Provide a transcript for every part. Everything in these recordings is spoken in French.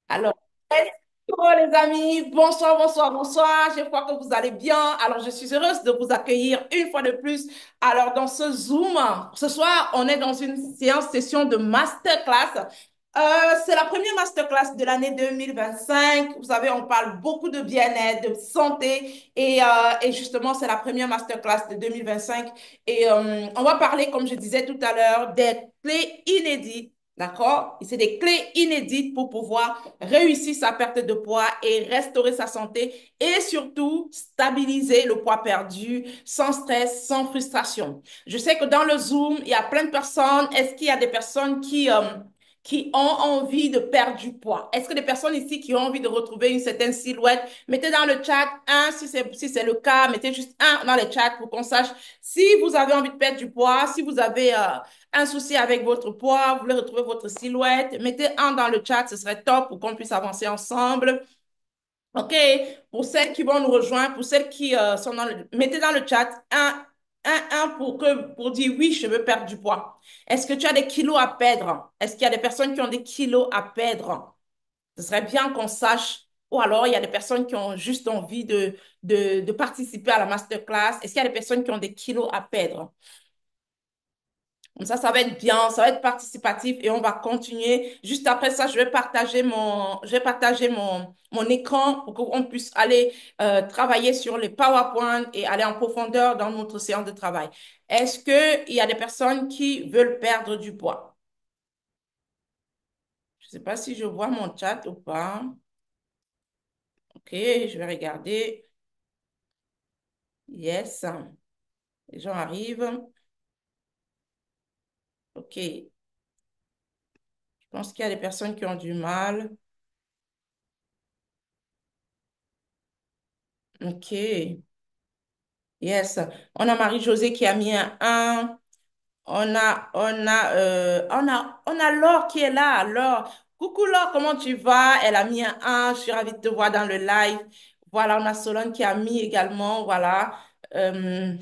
Alors, bonjour les amis, bonsoir, bonsoir, bonsoir. Je crois que vous allez bien. Alors, je suis heureuse de vous accueillir une fois de plus. Alors, dans ce Zoom, ce soir, on est dans une session de masterclass. C'est la première masterclass de l'année 2025. Vous savez, on parle beaucoup de bien-être, de santé et justement, c'est la première masterclass de 2025. Et on va parler, comme je disais tout à l'heure, des clés inédites. D'accord? Et c'est des clés inédites pour pouvoir réussir sa perte de poids et restaurer sa santé et surtout stabiliser le poids perdu sans stress, sans frustration. Je sais que dans le Zoom, il y a plein de personnes. Est-ce qu'il y a des personnes qui ont envie de perdre du poids? Est-ce que des personnes ici qui ont envie de retrouver une certaine silhouette? Mettez dans le chat un si c'est le cas. Mettez juste un dans le chat pour qu'on sache si vous avez envie de perdre du poids, si vous avez un souci avec votre poids, vous voulez retrouver votre silhouette, mettez un dans le chat, ce serait top pour qu'on puisse avancer ensemble. OK? Pour celles qui vont nous rejoindre, pour celles qui sont dans le... Mettez dans le chat un pour dire oui, je veux perdre du poids. Est-ce que tu as des kilos à perdre? Est-ce qu'il y a des personnes qui ont des kilos à perdre? Ce serait bien qu'on sache. Ou alors, il y a des personnes qui ont juste envie de participer à la masterclass. Est-ce qu'il y a des personnes qui ont des kilos à perdre? Comme ça va être bien, ça va être participatif et on va continuer. Juste après ça, je vais partager mon écran pour qu'on puisse aller travailler sur les PowerPoint et aller en profondeur dans notre séance de travail. Est-ce qu'il y a des personnes qui veulent perdre du poids? Je ne sais pas si je vois mon chat ou pas. OK, je vais regarder. Yes, les gens arrivent. OK, je pense qu'il y a des personnes qui ont du mal. OK. Yes. On a Marie-Josée qui a mis un 1. On a Laure qui est là. Laure. Coucou Laure, comment tu vas? Elle a mis un 1. Je suis ravie de te voir dans le live. Voilà, on a Solène qui a mis également. Voilà. Euh,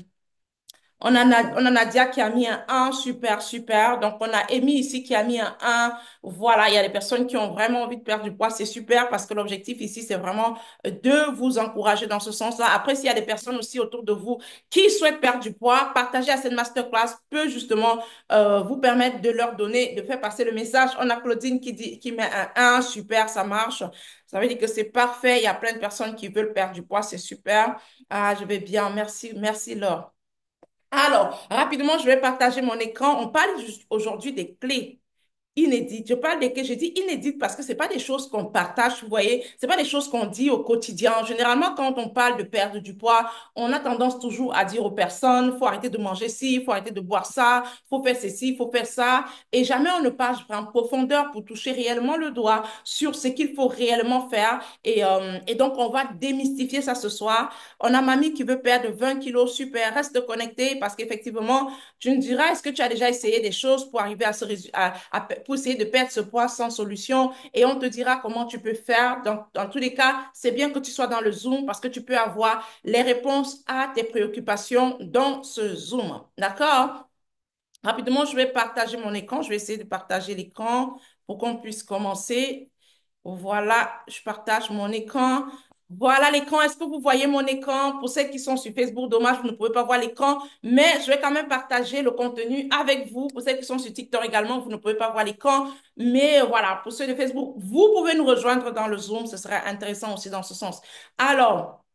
on a Nadia qui a mis un 1, super, super. Donc, on a Amy ici qui a mis un 1. Voilà, il y a des personnes qui ont vraiment envie de perdre du poids. C'est super parce que l'objectif ici, c'est vraiment de vous encourager dans ce sens-là. Après, s'il y a des personnes aussi autour de vous qui souhaitent perdre du poids, partager à cette masterclass peut justement vous permettre de leur donner, de faire passer le message. On a Claudine qui met un 1, super, ça marche. Ça veut dire que c'est parfait. Il y a plein de personnes qui veulent perdre du poids, c'est super. Ah, je vais bien. Merci, merci Laure. Alors, rapidement, je vais partager mon écran. On parle aujourd'hui des clés inédite. Je parle des que j'ai dit inédite parce que c'est pas des choses qu'on partage, vous voyez, c'est pas des choses qu'on dit au quotidien. Généralement, quand on parle de perdre du poids, on a tendance toujours à dire aux personnes, faut arrêter de manger ci, faut arrêter de boire ça, faut faire ceci, faut faire ça. Et jamais on ne parle en profondeur pour toucher réellement le doigt sur ce qu'il faut réellement faire. Et donc, on va démystifier ça ce soir. On a mamie qui veut perdre 20 kilos, super, reste connecté parce qu'effectivement, tu me diras, est-ce que tu as déjà essayé des choses pour arriver pour essayer de perdre ce poids sans solution? Et on te dira comment tu peux faire. Dans tous les cas, c'est bien que tu sois dans le Zoom parce que tu peux avoir les réponses à tes préoccupations dans ce Zoom. D'accord? Rapidement, je vais partager mon écran. Je vais essayer de partager l'écran pour qu'on puisse commencer. Voilà, je partage mon écran. Voilà l'écran. Est-ce que vous voyez mon écran? Pour celles qui sont sur Facebook, dommage, vous ne pouvez pas voir l'écran, mais je vais quand même partager le contenu avec vous. Pour celles qui sont sur TikTok également, vous ne pouvez pas voir l'écran, mais voilà, pour ceux de Facebook, vous pouvez nous rejoindre dans le Zoom. Ce serait intéressant aussi dans ce sens. Alors,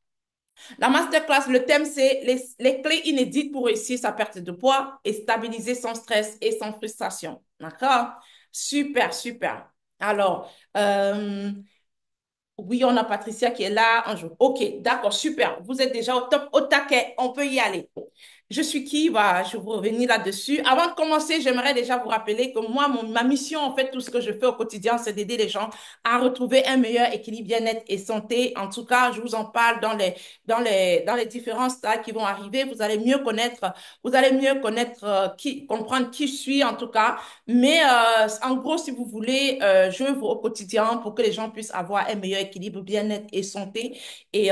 la masterclass, le thème, c'est les clés inédites pour réussir sa perte de poids et stabiliser son stress et son frustration. D'accord? Super, super. Alors, oui, on a Patricia qui est là un jour. OK, d'accord, super. Vous êtes déjà au top, au taquet. On peut y aller. Je suis qui? Bah, je vais vous revenir là-dessus. Avant de commencer, j'aimerais déjà vous rappeler que moi, ma mission, en fait, tout ce que je fais au quotidien, c'est d'aider les gens à retrouver un meilleur équilibre bien-être et santé. En tout cas, je vous en parle dans les différents stades qui vont arriver. Vous allez mieux connaître, comprendre qui je suis, en tout cas. Mais en gros, si vous voulez, je veux au quotidien pour que les gens puissent avoir un meilleur équilibre bien-être et santé. Et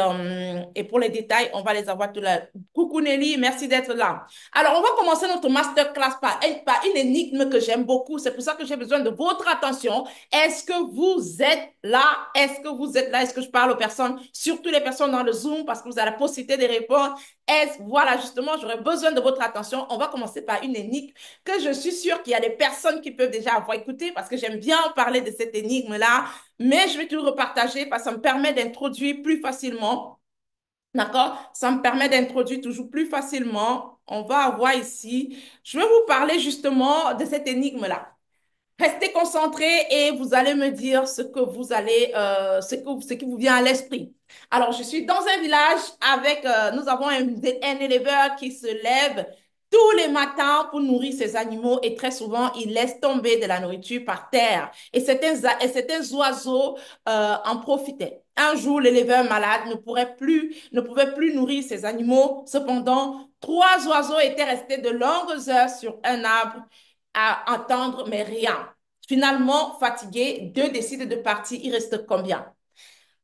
pour les détails, on va les avoir tout là. Coucou Nelly, merci d'être d'être là. Alors, on va commencer notre masterclass par une énigme que j'aime beaucoup. C'est pour ça que j'ai besoin de votre attention. Est-ce que vous êtes là? Est-ce que vous êtes là? Est-ce que je parle aux personnes, surtout les personnes dans le Zoom, parce que vous avez la possibilité de répondre? Voilà, justement, j'aurais besoin de votre attention. On va commencer par une énigme que je suis sûre qu'il y a des personnes qui peuvent déjà avoir écouté parce que j'aime bien parler de cette énigme-là, mais je vais tout repartager parce que ça me permet d'introduire plus facilement. D'accord? Ça me permet d'introduire toujours plus facilement. On va avoir ici, je vais vous parler justement de cette énigme-là. Restez concentrés et vous allez me dire ce que vous allez, ce qui vous vient à l'esprit. Alors, je suis dans un village avec, nous avons un éleveur qui se lève tous les matins pour nourrir ses animaux et très souvent, il laisse tomber de la nourriture par terre. Et certains oiseaux en profitaient. Un jour, l'éleveur malade ne pouvait plus nourrir ses animaux. Cependant, trois oiseaux étaient restés de longues heures sur un arbre à entendre, mais rien. Finalement, fatigué, deux décident de partir. Il reste combien?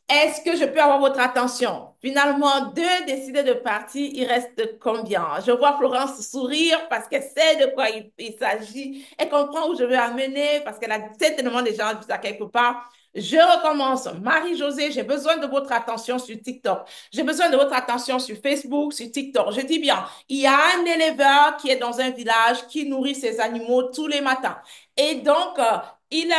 Est-ce que je peux avoir votre attention? Finalement, deux décident de partir. Il reste combien? Je vois Florence sourire parce qu'elle sait de quoi il s'agit. Elle comprend où je veux amener parce qu'elle a certainement déjà vu ça quelque part. Je recommence. Marie-Josée, j'ai besoin de votre attention sur TikTok. J'ai besoin de votre attention sur Facebook, sur TikTok. Je dis bien, il y a un éleveur qui est dans un village qui nourrit ses animaux tous les matins. Et donc, il,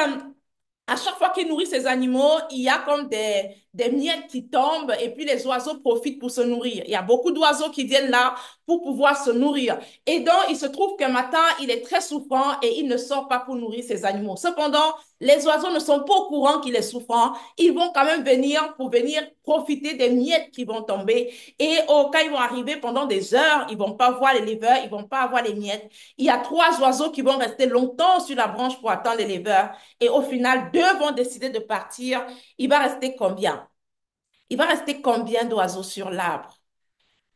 à chaque fois qu'il nourrit ses animaux, il y a comme des miettes qui tombent et puis les oiseaux profitent pour se nourrir. Il y a beaucoup d'oiseaux qui viennent là pour pouvoir se nourrir. Et donc, il se trouve qu'un matin, il est très souffrant et il ne sort pas pour nourrir ses animaux. Cependant, les oiseaux ne sont pas au courant qu'il est souffrant. Ils vont quand même venir pour venir profiter des miettes qui vont tomber. Et quand ils vont arriver pendant des heures, ils vont pas voir les leveurs, ils vont pas avoir les miettes. Il y a trois oiseaux qui vont rester longtemps sur la branche pour attendre les leveurs. Et au final, deux vont décider de partir. Il va rester combien? Il va rester combien d'oiseaux sur l'arbre?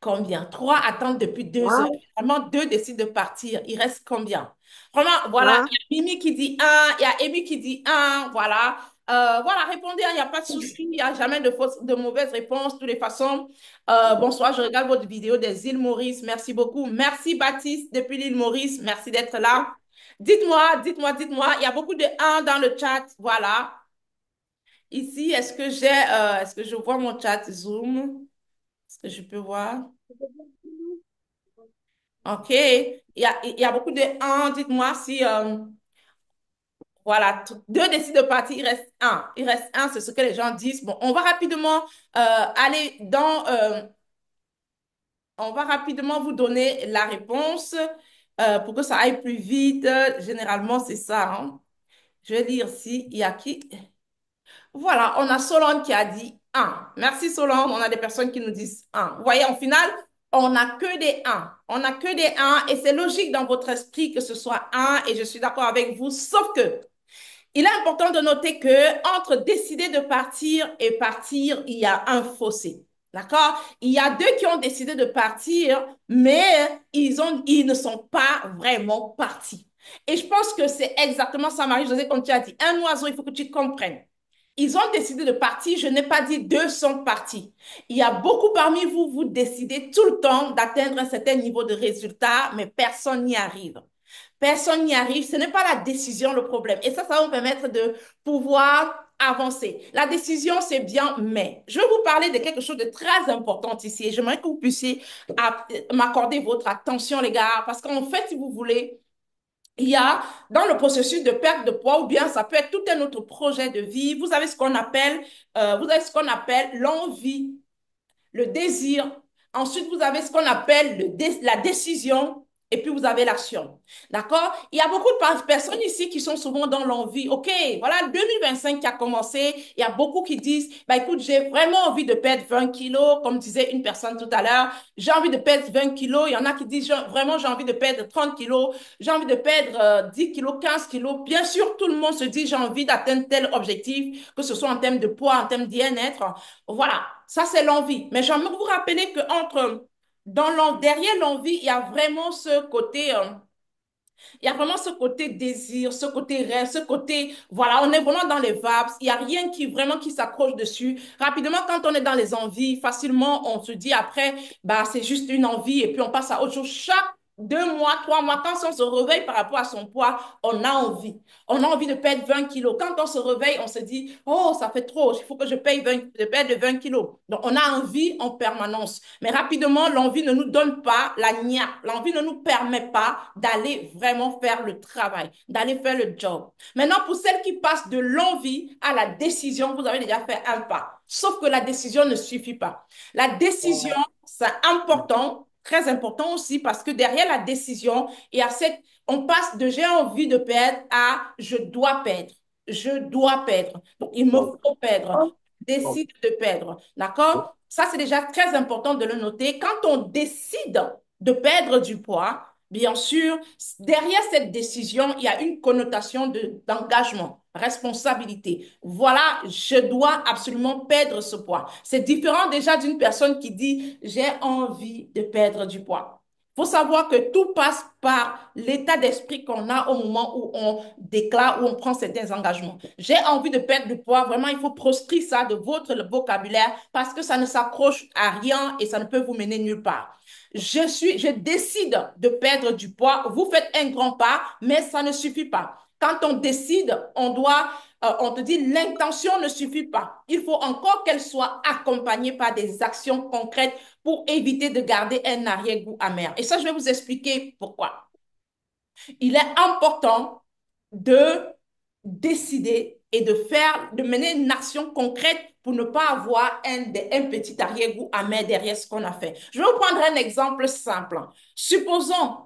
Combien? Trois attendent depuis 2 heures. Moi, Finalement, deux décident de partir. Il reste combien? Vraiment, voilà. moi, Il y a Mimi qui dit un, il y a Amy qui dit un. Voilà. Voilà, répondez, hein, il n'y a pas de souci. Il n'y a jamais de mauvaises réponses. De toutes les façons, bonsoir, je regarde votre vidéo des îles Maurice. Merci beaucoup. Merci Baptiste depuis l'île Maurice. Merci d'être là. Dites-moi. Il y a beaucoup de un dans le chat. Voilà. Ici, est-ce que je vois mon chat Zoom? Est-ce que je peux voir? OK. Il y a beaucoup de un. Dites-moi si, voilà, deux décident de partir, il reste un. Il reste un, c'est ce que les gens disent. Bon, aller on va rapidement vous donner la réponse pour que ça aille plus vite. Généralement, c'est ça, hein. Je vais lire si il y a qui. Voilà, on a Solon qui a dit un. Merci Solon, on a des personnes qui nous disent un. Vous voyez, en final, on n'a que des 1. On n'a que des 1 et c'est logique dans votre esprit que ce soit un et je suis d'accord avec vous, sauf que il est important de noter que entre décider de partir et partir, il y a un fossé. D'accord? Il y a deux qui ont décidé de partir, mais ils ne sont pas vraiment partis. Et je pense que c'est exactement ça, Marie-Josée, comme tu as dit. Un oiseau, il faut que tu comprennes. Ils ont décidé de partir. Je n'ai pas dit deux sont partis. Il y a beaucoup parmi vous, vous décidez tout le temps d'atteindre un certain niveau de résultat, mais personne n'y arrive. Personne n'y arrive. Ce n'est pas la décision le problème. Et ça va vous permettre de pouvoir avancer. La décision, c'est bien, mais je vais vous parler de quelque chose de très important ici. Et j'aimerais que vous puissiez m'accorder votre attention, les gars, parce qu'en fait, si vous voulez, il y a dans le processus de perte de poids, ou bien ça peut être tout un autre projet de vie, vous avez ce qu'on appelle l'envie, le désir. Ensuite, vous avez ce qu'on appelle la décision et puis vous avez l'action. D'accord? Il y a beaucoup de personnes ici qui sont souvent dans l'envie. OK, voilà 2025 qui a commencé. Il y a beaucoup qui disent, bah, écoute, j'ai vraiment envie de perdre 20 kilos, comme disait une personne tout à l'heure. J'ai envie de perdre 20 kilos. Il y en a qui disent, vraiment, j'ai envie de perdre 30 kilos. J'ai envie de perdre 10 kilos, 15 kilos. Bien sûr, tout le monde se dit, j'ai envie d'atteindre tel objectif, que ce soit en termes de poids, en termes de bien-être. Voilà, ça c'est l'envie. Mais j'aimerais vous rappeler que derrière l'envie, il y a vraiment ce côté Il y a vraiment ce côté désir, ce côté rêve, ce côté, voilà, on est vraiment dans les vibes. Il n'y a rien qui vraiment qui s'accroche dessus. Rapidement, quand on est dans les envies, facilement, on se dit après, bah, c'est juste une envie et puis on passe à autre chose. Chaque 2 mois, 3 mois, quand on se réveille par rapport à son poids, on a envie. On a envie de perdre 20 kilos. Quand on se réveille, on se dit, oh, ça fait trop, il faut que je perde 20 kilos. Donc, on a envie en permanence. Mais rapidement, l'envie ne nous donne pas la niaque. L'envie ne nous permet pas d'aller vraiment faire le travail, d'aller faire le job. Maintenant, pour celles qui passent de l'envie à la décision, vous avez déjà fait un pas. Sauf que la décision ne suffit pas. La décision, c'est important, très important aussi, parce que derrière la décision, il y a on passe de j'ai envie de perdre à je dois perdre. Je dois perdre. Donc, il me faut perdre. Décide de perdre. D'accord? Ça, c'est déjà très important de le noter. Quand on décide de perdre du poids, bien sûr, derrière cette décision, il y a une connotation d'engagement, responsabilité. Voilà, je dois absolument perdre ce poids. C'est différent déjà d'une personne qui dit, j'ai envie de perdre du poids. Il faut savoir que tout passe par l'état d'esprit qu'on a au moment où on déclare, où on prend certains engagements. J'ai envie de perdre du poids. Vraiment, il faut proscrire ça de votre vocabulaire parce que ça ne s'accroche à rien et ça ne peut vous mener nulle part. Je décide de perdre du poids. Vous faites un grand pas, mais ça ne suffit pas. Quand on décide, on te dit l'intention ne suffit pas. Il faut encore qu'elle soit accompagnée par des actions concrètes pour éviter de garder un arrière-goût amer. Et ça, je vais vous expliquer pourquoi. Il est important de décider et de mener une action concrète pour ne pas avoir un petit arrière-goût amer derrière ce qu'on a fait. Je vais vous prendre un exemple simple. Supposons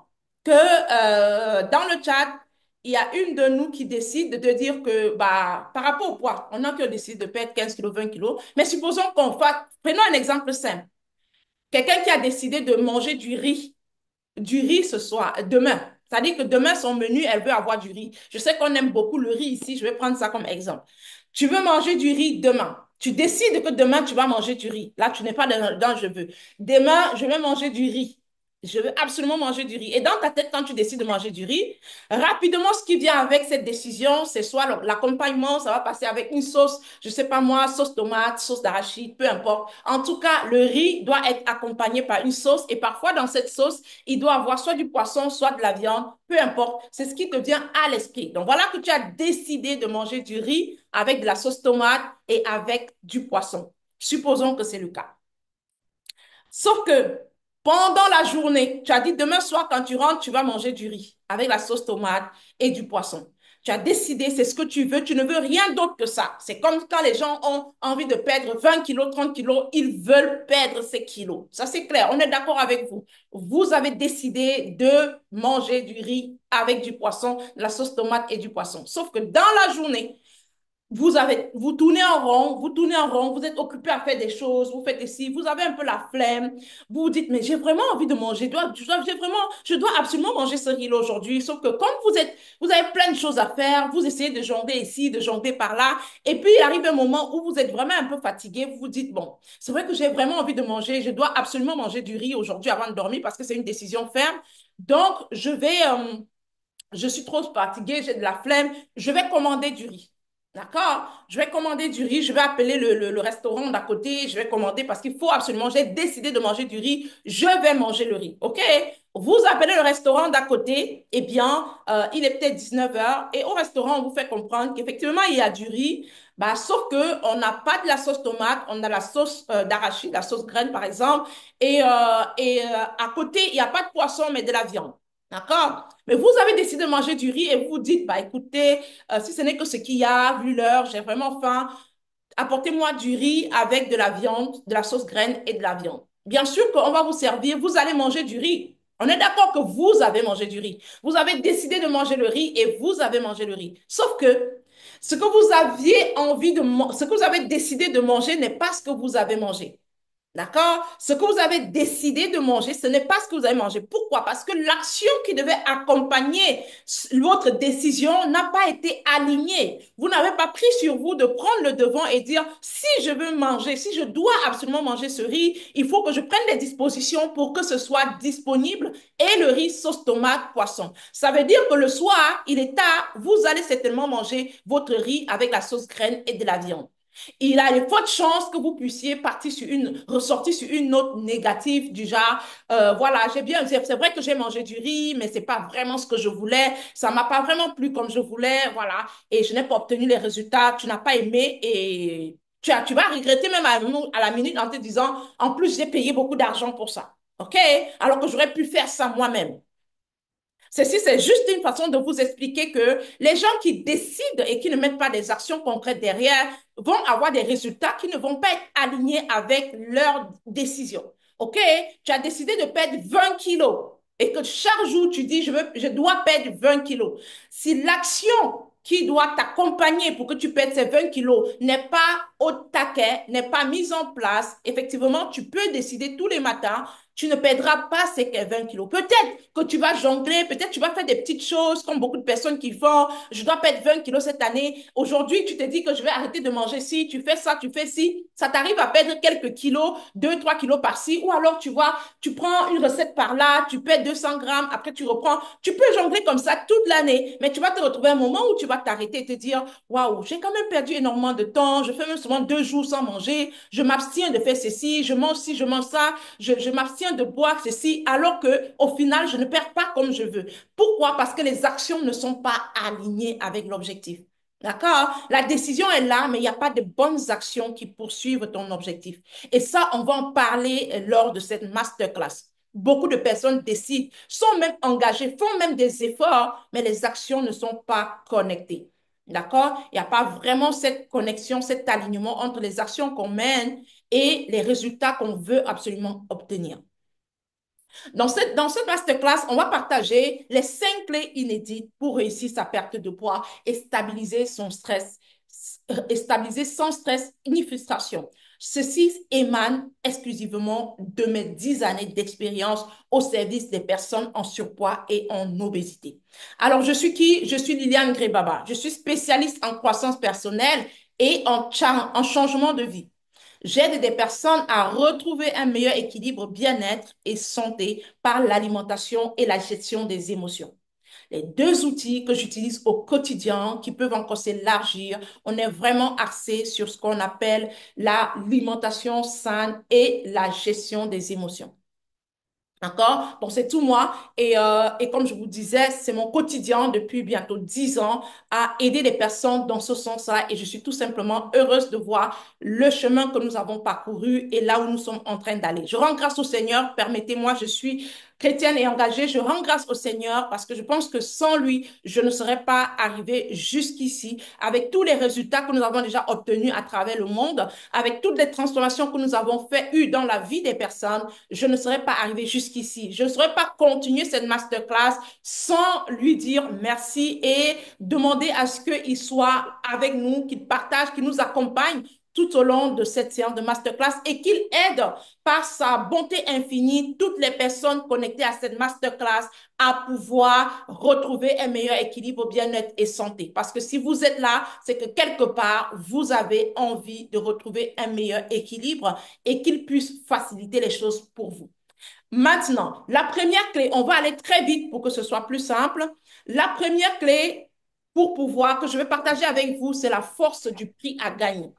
que dans le chat, il y a une de nous qui décide de dire que bah, par rapport au poids, on a que décide de perdre 15 kilos, 20 kilos, mais supposons qu'on fasse, prenons un exemple simple. Quelqu'un qui a décidé de manger du riz ce soir, demain. C'est-à-dire que demain, son menu, elle veut avoir du riz. Je sais qu'on aime beaucoup le riz ici. Je vais prendre ça comme exemple. Tu veux manger du riz demain. Tu décides que demain, tu vas manger du riz. Là, tu n'es pas dans je veux. Demain, je vais manger du riz. Je veux absolument manger du riz. Et dans ta tête, quand tu décides de manger du riz, rapidement, ce qui vient avec cette décision, c'est soit l'accompagnement, ça va passer avec une sauce, je sais pas moi, sauce tomate, sauce d'arachide, peu importe. En tout cas, le riz doit être accompagné par une sauce et parfois dans cette sauce, il doit avoir soit du poisson, soit de la viande, peu importe. C'est ce qui te vient à l'esprit. Donc voilà que tu as décidé de manger du riz avec de la sauce tomate et avec du poisson. Supposons que c'est le cas. Sauf que pendant la journée, tu as dit demain soir, quand tu rentres, tu vas manger du riz avec la sauce tomate et du poisson. Tu as décidé, c'est ce que tu veux, tu ne veux rien d'autre que ça. C'est comme quand les gens ont envie de perdre 20 kilos, 30 kilos, ils veulent perdre ces kilos. Ça, c'est clair, on est d'accord avec vous. Vous avez décidé de manger du riz avec du poisson, de la sauce tomate et du poisson. Sauf que dans la journée, vous tournez en rond, vous êtes occupé à faire des choses, vous faites ici, vous avez un peu la flemme, vous vous dites, mais j'ai vraiment envie de manger, je dois absolument manger ce riz aujourd'hui. Sauf que comme vous avez plein de choses à faire, vous essayez de jongler ici, de jongler par là, et puis il arrive un moment où vous êtes vraiment un peu fatigué, vous vous dites, bon, c'est vrai que j'ai vraiment envie de manger, je dois absolument manger du riz aujourd'hui avant de dormir parce que c'est une décision ferme. Donc, je suis trop fatiguée, j'ai de la flemme, je vais commander du riz. D'accord? Je vais commander du riz, je vais appeler le restaurant d'à côté, je vais commander parce qu'il faut absolument, j'ai décidé de manger du riz, je vais manger le riz. OK? Vous appelez le restaurant d'à côté, eh bien, il est peut-être 19 heures et au restaurant, on vous fait comprendre qu'effectivement, il y a du riz, bah, sauf qu'on n'a pas de la sauce tomate, on a la sauce d'arachide, la sauce graine par exemple, à côté, il n'y a pas de poisson, mais de la viande. D'accord? Mais vous avez décidé de manger du riz et vous vous dites, bah écoutez, si ce n'est que ce qu'il y a, vu l'heure, j'ai vraiment faim, apportez-moi du riz avec de la viande, de la sauce graine et de la viande. Bien sûr qu'on va vous servir, vous allez manger du riz. On est d'accord que vous avez mangé du riz. Vous avez décidé de manger le riz et vous avez mangé le riz. Sauf que ce que vous avez décidé de manger n'est pas ce que vous avez mangé. D'accord? Ce que vous avez décidé de manger, ce n'est pas ce que vous avez mangé. Pourquoi? Parce que l'action qui devait accompagner votre décision n'a pas été alignée. Vous n'avez pas pris sur vous de prendre le devant et dire, si je veux manger, si je dois absolument manger ce riz, il faut que je prenne des dispositions pour que ce soit disponible et le riz sauce tomate poisson. Ça veut dire que le soir, il est tard, vous allez certainement manger votre riz avec la sauce graine et de la viande. Il a de fortes chances que vous puissiez ressortir sur une note négative du genre, voilà, c'est vrai que j'ai mangé du riz, mais c'est pas vraiment ce que je voulais, ça m'a pas vraiment plu comme je voulais, voilà, et je n'ai pas obtenu les résultats, tu n'as pas aimé et tu vas regretter même à la minute en te disant, en plus, j'ai payé beaucoup d'argent pour ça. OK? Alors que j'aurais pu faire ça moi-même. Ceci, c'est juste une façon de vous expliquer que les gens qui décident et qui ne mettent pas des actions concrètes derrière vont avoir des résultats qui ne vont pas être alignés avec leurs décisions. OK? Tu as décidé de perdre 20 kilos et que chaque jour, tu dis, je dois perdre 20 kilos. Si l'action qui doit t'accompagner pour que tu perdes ces 20 kilos n'est pas au taquet, n'est pas mise en place, effectivement, tu peux décider tous les matins tu ne perdras pas ces 20 kilos. Peut-être que tu vas jongler, peut-être que tu vas faire des petites choses comme beaucoup de personnes qui font. Je dois perdre 20 kilos cette année. Aujourd'hui, tu te dis que je vais arrêter de manger ci, tu fais ça, tu fais ci. Ça t'arrive à perdre quelques kilos, 2, 3 kilos par-ci. Ou alors, tu vois, tu prends une recette par là, tu perds 200 grammes, après tu reprends. Tu peux jongler comme ça toute l'année, mais tu vas te retrouver un moment où tu vas t'arrêter et te dire, waouh, j'ai quand même perdu énormément de temps. Je fais même souvent 2 jours sans manger. Je m'abstiens de faire ceci, je mange ci, je mange ça je m'abstiens de boire ceci, alors que au final, je ne perds pas comme je veux. Pourquoi? Parce que les actions ne sont pas alignées avec l'objectif. D'accord? La décision est là, mais il n'y a pas de bonnes actions qui poursuivent ton objectif. Et ça, on va en parler lors de cette masterclass. Beaucoup de personnes décident, sont même engagées, font même des efforts, mais les actions ne sont pas connectées. D'accord? Il n'y a pas vraiment cette connexion, cet alignement entre les actions qu'on mène et les résultats qu'on veut absolument obtenir. Dans cette masterclass, on va partager les 5 clés inédites pour réussir sa perte de poids et stabiliser son stress, et stabiliser sans stress ni frustration. Ceci émane exclusivement de mes 10 années d'expérience au service des personnes en surpoids et en obésité. Alors, je suis qui? Je suis Liliane Grébaba. Je suis spécialiste en croissance personnelle et en changement de vie. J'aide des personnes à retrouver un meilleur équilibre bien-être et santé par l'alimentation et la gestion des émotions. Les 2 outils que j'utilise au quotidien, qui peuvent encore s'élargir, on est vraiment axé sur ce qu'on appelle l'alimentation saine et la gestion des émotions. D'accord? Donc, c'est tout moi. Et comme je vous disais, c'est mon quotidien depuis bientôt 10 ans à aider les personnes dans ce sens-là. Et je suis tout simplement heureuse de voir le chemin que nous avons parcouru et là où nous sommes en train d'aller. Je rends grâce au Seigneur. Permettez-moi, je suis chrétienne et engagée. Je rends grâce au Seigneur parce que je pense que sans lui, je ne serais pas arrivée jusqu'ici avec tous les résultats que nous avons déjà obtenus à travers le monde, avec toutes les transformations que nous avons eues dans la vie des personnes je ne serais pas arrivée jusqu'ici. Je ne serais pas continué cette masterclass sans lui dire merci et demander à ce qu'il soit avec nous, qu'il partage, qu'il nous accompagne tout au long de cette séance de masterclass et qu'il aide par sa bonté infinie toutes les personnes connectées à cette masterclass à pouvoir retrouver un meilleur équilibre, bien-être et santé. Parce que si vous êtes là, c'est que quelque part, vous avez envie de retrouver un meilleur équilibre et qu'il puisse faciliter les choses pour vous. Maintenant, la première clé, on va aller très vite pour que ce soit plus simple. La première clé pour pouvoir, que je vais partager avec vous, c'est la force du prix à gagner.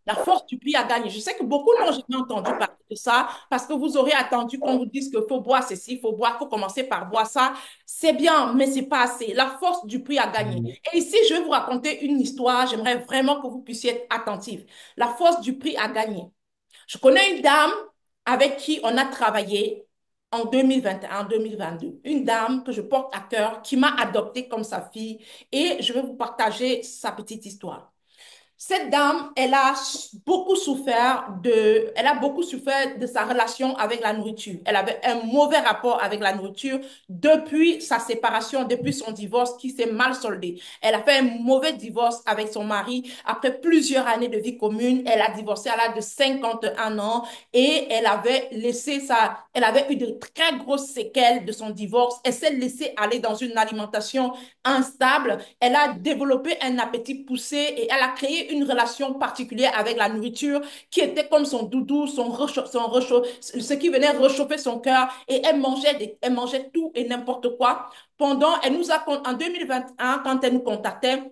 La force du prix à gagner. Je sais que beaucoup n'ont jamais entendu parler de ça parce que vous aurez attendu qu'on vous dise qu'il faut boire ceci, il faut boire, il faut commencer par boire ça. C'est bien, mais c'est pas assez. La force du prix à gagner. Et ici, je vais vous raconter une histoire. J'aimerais vraiment que vous puissiez être attentifs. La force du prix à gagner. Je connais une dame avec qui on a travaillé en 2021, en 2022. Une dame que je porte à cœur, qui m'a adoptée comme sa fille. Et je vais vous partager sa petite histoire. Cette dame, elle a beaucoup souffert de sa relation avec la nourriture. Elle avait un mauvais rapport avec la nourriture depuis sa séparation, depuis son divorce qui s'est mal soldé. Elle a fait un mauvais divorce avec son mari. Après plusieurs années de vie commune, elle a divorcé à l'âge de 51 ans et elle avait eu de très grosses séquelles de son divorce. Elle s'est laissée aller dans une alimentation instable. Elle a développé un appétit poussé et elle a créé une relation particulière avec la nourriture qui était comme son doudou, ce qui venait réchauffer son cœur. Et elle mangeait tout et n'importe quoi. En 2021, quand elle nous contactait,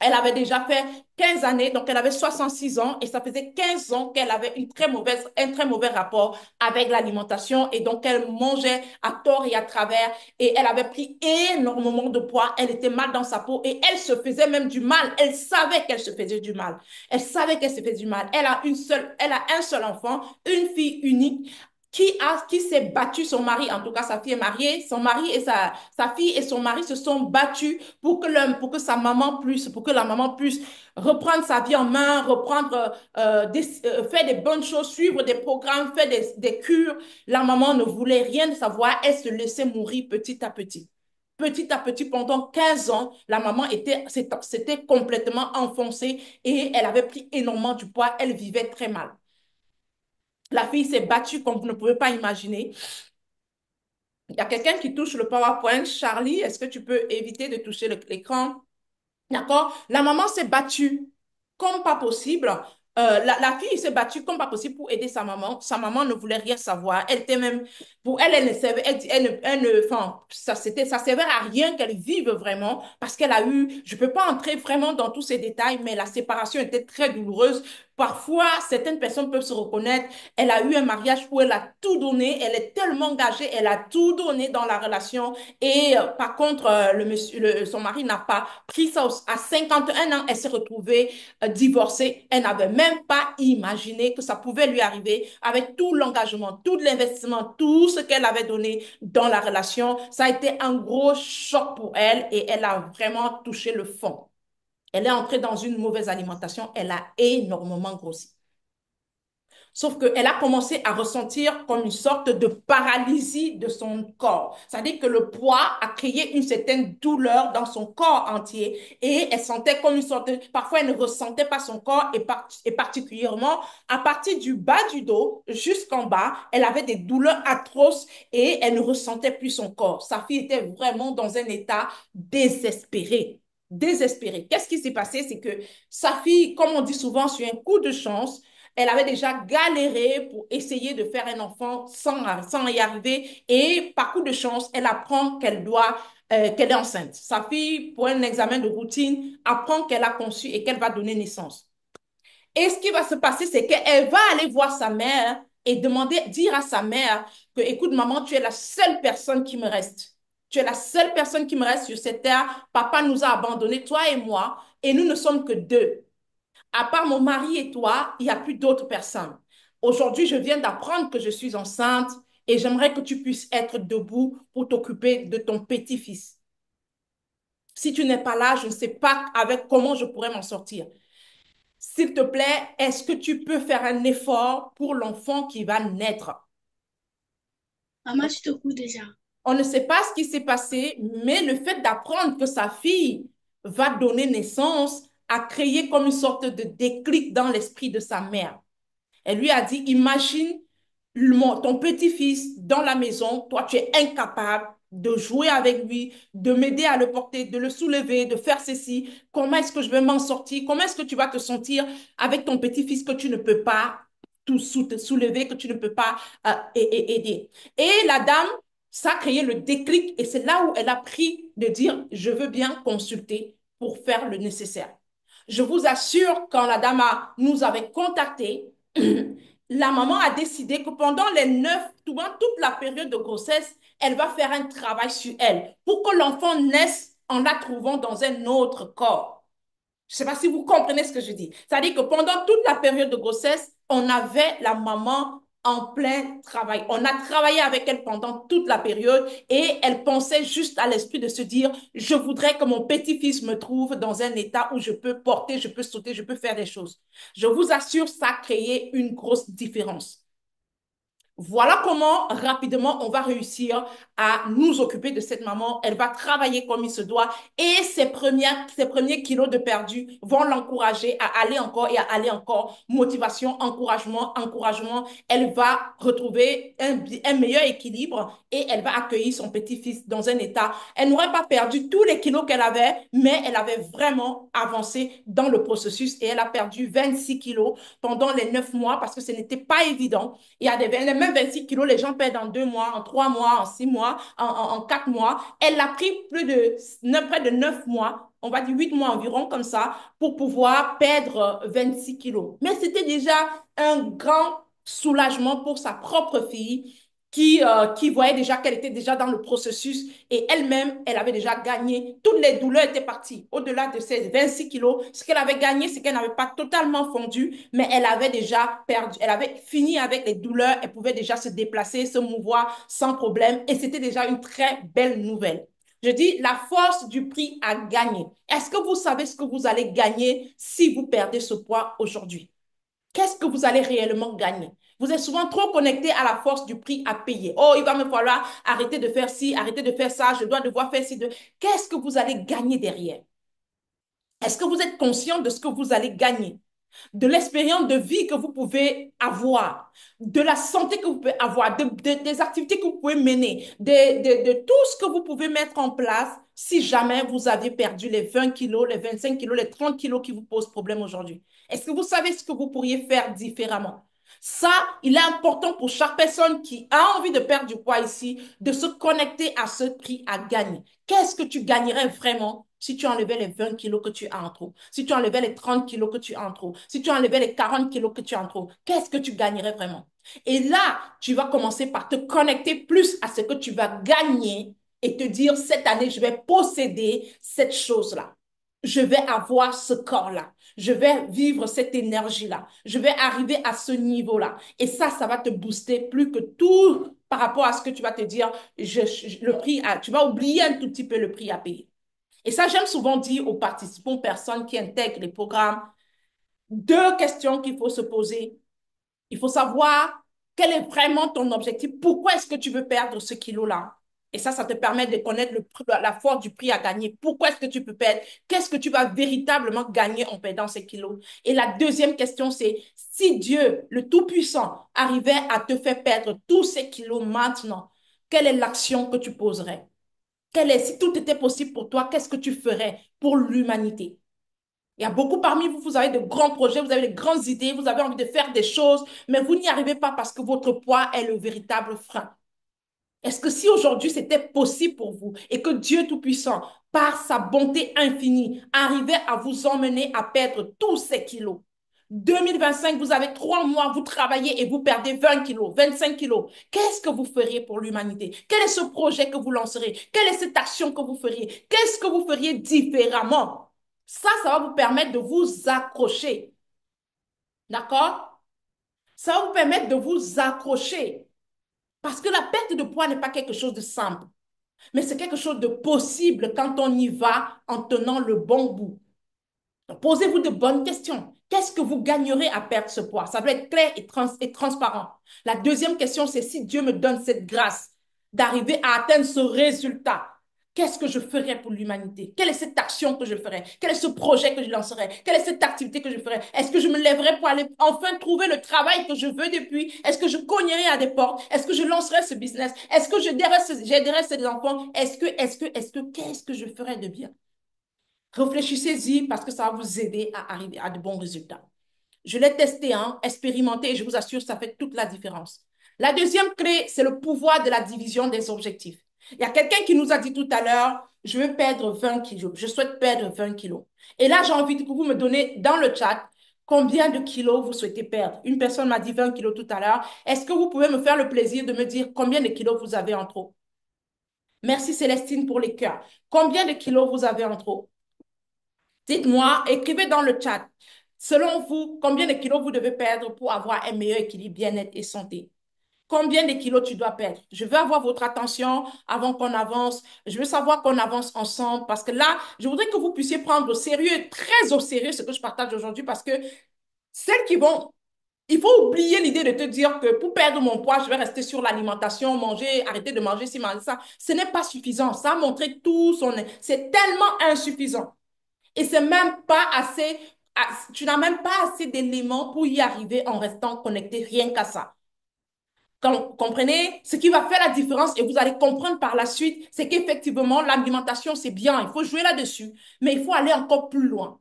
elle avait déjà fait 15 années, donc elle avait 66 ans et ça faisait 15 ans qu'elle avait un très mauvais rapport avec l'alimentation et donc elle mangeait à tort et à travers et elle avait pris énormément de poids, elle était mal dans sa peau et elle se faisait même du mal. Elle savait qu'elle se faisait du mal. Elle savait qu'elle se faisait du mal. Elle a un seul enfant, une fille unique qui s'est battu, son mari, en tout cas sa fille est mariée, son mari et sa fille et son mari se sont battus pour que pour que la maman puisse reprendre sa vie en main, faire des bonnes choses, suivre des programmes, faire des cures. La maman ne voulait rien savoir, elle se laissait mourir petit à petit. Petit à petit, pendant 15 ans, la maman s'était complètement enfoncée et elle avait pris énormément du poids, elle vivait très mal. La fille s'est battue comme vous ne pouvez pas imaginer. Il y a quelqu'un qui touche le PowerPoint. Charlie, est-ce que tu peux éviter de toucher l'écran? D'accord? La maman s'est battue comme pas possible. La fille s'est battue comme pas possible pour aider sa maman. Sa maman ne voulait rien savoir. Elle était même, pour elle, elle ne savait, elle ne, enfin, ça servait à rien qu'elle vive vraiment parce qu'elle a eu, je peux pas entrer vraiment dans tous ces détails, mais la séparation était très douloureuse. Parfois, certaines personnes peuvent se reconnaître. Elle a eu un mariage où elle a tout donné. Elle est tellement engagée. Elle a tout donné dans la relation. Et par contre, son mari n'a pas pris ça à 51 ans. Elle s'est retrouvée divorcée. Elle n'avait même pas imaginé que ça pouvait lui arriver avec tout l'engagement, tout l'investissement, tout ce qu'elle avait donné dans la relation. Ça a été un gros choc pour elle et elle a vraiment touché le fond. Elle est entrée dans une mauvaise alimentation. Elle a énormément grossi. Sauf qu'elle a commencé à ressentir comme une sorte de paralysie de son corps. C'est-à-dire que le poids a créé une certaine douleur dans son corps entier et elle sentait comme une sorte de... Parfois, elle ne ressentait pas son corps et particulièrement à partir du bas du dos jusqu'en bas, elle avait des douleurs atroces et elle ne ressentait plus son corps. Sa fille était vraiment dans un état désespéré. Désespéré. Qu'est-ce qui s'est passé? C'est que sa fille, comme on dit souvent, sur un coup de chance, elle avait déjà galéré pour essayer de faire un enfant sans y arriver. Et par coup de chance, elle apprend qu'elle est enceinte. Sa fille, pour un examen de routine, apprend qu'elle a conçu et qu'elle va donner naissance. Et ce qui va se passer, c'est qu'elle va aller voir sa mère et dire à sa mère que, écoute, maman, tu es la seule personne qui me reste. Tu es la seule personne qui me reste sur cette terre. Papa nous a abandonnés, toi et moi, et nous ne sommes que deux. À part mon mari et toi, il n'y a plus d'autres personnes. Aujourd'hui, je viens d'apprendre que je suis enceinte et j'aimerais que tu puisses être debout pour t'occuper de ton petit-fils. Si tu n'es pas là, je ne sais pas avec comment je pourrais m'en sortir. S'il te plaît, est-ce que tu peux faire un effort pour l'enfant qui va naître? Maman, tu te couches déjà. On ne sait pas ce qui s'est passé, mais le fait d'apprendre que sa fille va donner naissance a créé comme une sorte de déclic dans l'esprit de sa mère. Elle lui a dit, imagine ton petit-fils dans la maison, toi tu es incapable de jouer avec lui, de m'aider à le porter, de le soulever, de faire ceci. Comment est-ce que je vais m'en sortir? Comment est-ce que tu vas te sentir avec ton petit-fils que tu ne peux pas te soulever, que tu ne peux pas aider? Et la dame, ça a créé le déclic et c'est là où elle a pris de dire, je veux bien consulter pour faire le nécessaire. Je vous assure, quand nous avait contactés, la maman a décidé que pendant pendant toute la période de grossesse, elle va faire un travail sur elle pour que l'enfant naisse en la trouvant dans un autre corps. Je ne sais pas si vous comprenez ce que je dis. C'est-à-dire que pendant toute la période de grossesse, on avait la maman en plein travail. On a travaillé avec elle pendant toute la période et elle pensait juste à l'esprit de se dire, je voudrais que mon petit-fils me trouve dans un état où je peux porter, je peux sauter, je peux faire des choses. Je vous assure, ça a créé une grosse différence. Voilà comment rapidement on va réussir à nous occuper de cette maman. Elle va travailler comme il se doit et ses premiers kilos de perdu vont l'encourager à aller encore et à aller encore. Motivation, encouragement, encouragement. Elle va retrouver un meilleur équilibre et elle va accueillir son petit-fils dans un état. Elle n'aurait pas perdu tous les kilos qu'elle avait, mais elle avait vraiment avancé dans le processus et elle a perdu 26 kilos pendant les 9 mois parce que ce n'était pas évident. Il y a les mêmes 26 kilos, les gens perdent en 2 mois, en 3 mois, en 6 mois, en 4 mois. Elle a pris près de 9 mois, on va dire 8 mois environ comme ça, pour pouvoir perdre 26 kilos. Mais c'était déjà un grand soulagement pour sa propre fille qui voyait déjà qu'elle était déjà dans le processus et elle-même, elle avait déjà gagné. Toutes les douleurs étaient parties. Au-delà de ces 26 kilos, ce qu'elle avait gagné, c'est qu'elle n'avait pas totalement fondu, mais elle avait déjà perdu. Elle avait fini avec les douleurs. Elle pouvait déjà se déplacer, se mouvoir sans problème. Et c'était déjà une très belle nouvelle. Je dis, la force du prix à gagner. Est-ce que vous savez ce que vous allez gagner si vous perdez ce poids aujourd'hui? Qu'est-ce que vous allez réellement gagner? Vous êtes souvent trop connecté à la force du prix à payer. Oh, il va me falloir arrêter de faire ci, arrêter de faire ça, je dois devoir faire ci. Qu'est-ce que vous allez gagner derrière? Est-ce que vous êtes conscient de ce que vous allez gagner? De l'expérience de vie que vous pouvez avoir, de la santé que vous pouvez avoir, des activités que vous pouvez mener, de tout ce que vous pouvez mettre en place si jamais vous avez perdu les 20 kilos, les 25 kilos, les 30 kilos qui vous posent problème aujourd'hui. Est-ce que vous savez ce que vous pourriez faire différemment? Ça, il est important pour chaque personne qui a envie de perdre du poids ici, de se connecter à ce prix à gagner. Qu'est-ce que tu gagnerais vraiment si tu enlevais les 20 kilos que tu as en trop, si tu enlevais les 30 kilos que tu as en trop, si tu enlevais les 40 kilos que tu as en trop, qu'est-ce que tu gagnerais vraiment? Et là, tu vas commencer par te connecter plus à ce que tu vas gagner et te dire, cette année, je vais posséder cette chose-là. Je vais avoir ce corps-là. Je vais vivre cette énergie-là. Je vais arriver à ce niveau-là. Et ça va te booster plus que tout par rapport à ce que tu vas te dire, le prix tu vas oublier un tout petit peu le prix à payer. Et ça, j'aime souvent dire aux participants, aux personnes qui intègrent les programmes, deux questions qu'il faut se poser. Il faut savoir quel est vraiment ton objectif. Pourquoi est-ce que tu veux perdre ce kilo-là? Et ça te permet de connaître la force du prix à gagner. Pourquoi est-ce que tu peux perdre? Qu'est-ce que tu vas véritablement gagner en perdant ces kilos? Et la deuxième question, c'est si Dieu, le Tout-Puissant, arrivait à te faire perdre tous ces kilos maintenant, quelle est l'action que tu poserais? Si tout était possible pour toi, qu'est-ce que tu ferais pour l'humanité? Il y a beaucoup parmi vous, vous avez de grands projets, vous avez de grandes idées, vous avez envie de faire des choses, mais vous n'y arrivez pas parce que votre poids est le véritable frein. Est-ce que si aujourd'hui c'était possible pour vous et que Dieu Tout-Puissant, par sa bonté infinie, arrivait à vous emmener à perdre tous ces kilos? 2025, vous avez 3 mois, vous travaillez et vous perdez 20 kilos, 25 kilos. Qu'est-ce que vous feriez pour l'humanité? Quel est ce projet que vous lancerez? Quelle est cette action que vous feriez? Qu'est-ce que vous feriez différemment? Ça va vous permettre de vous accrocher. D'accord? Ça va vous permettre de vous accrocher. Parce que la perte de poids n'est pas quelque chose de simple, mais c'est quelque chose de possible quand on y va en tenant le bon bout. Donc, posez-vous de bonnes questions. Qu'est-ce que vous gagnerez à perdre ce poids? Ça doit être clair et transparent. La deuxième question, c'est si Dieu me donne cette grâce d'arriver à atteindre ce résultat, qu'est-ce que je ferai pour l'humanité? Quelle est cette action que je ferai? Quel est ce projet que je lancerai? Quelle est cette activité que je ferai? Est-ce que je me lèverai pour aller enfin trouver le travail que je veux depuis? Est-ce que je cognerai à des portes? Est-ce que je lancerai ce business? Est-ce que j'aiderai ces enfants? Qu'est-ce que je ferai de bien? Réfléchissez-y parce que ça va vous aider à arriver à de bons résultats. Je l'ai testé, hein, expérimenté et je vous assure, ça fait toute la différence. La deuxième clé, c'est le pouvoir de la division des objectifs. Il y a quelqu'un qui nous a dit tout à l'heure, je veux perdre 20 kilos, je souhaite perdre 20 kilos. Et là, j'ai envie que vous me donnez dans le chat combien de kilos vous souhaitez perdre. Une personne m'a dit 20 kilos tout à l'heure. Est-ce que vous pouvez me faire le plaisir de me dire combien de kilos vous avez en trop? Merci Célestine pour les cœurs. Combien de kilos vous avez en trop? Dites-moi, écrivez dans le chat. Selon vous, combien de kilos vous devez perdre pour avoir un meilleur équilibre, bien-être et santé? combien de kilos tu dois perdre. Je veux avoir votre attention avant qu'on avance. Je veux savoir qu'on avance ensemble parce que là, je voudrais que vous puissiez prendre au sérieux, très au sérieux ce que je partage aujourd'hui parce que celles qui vont il faut oublier l'idée de te dire que pour perdre mon poids, je vais rester sur l'alimentation, manger, arrêter de manger ci, manger ça. Ce n'est pas suffisant. Ça a montré tout son... C'est tellement insuffisant. Et c'est même pas assez... Tu n'as même pas assez d'éléments pour y arriver en restant connecté rien qu'à ça. Comprenez? Ce qui va faire la différence, et vous allez comprendre par la suite, c'est qu'effectivement, l'alimentation, c'est bien. Il faut jouer là-dessus. Mais il faut aller encore plus loin.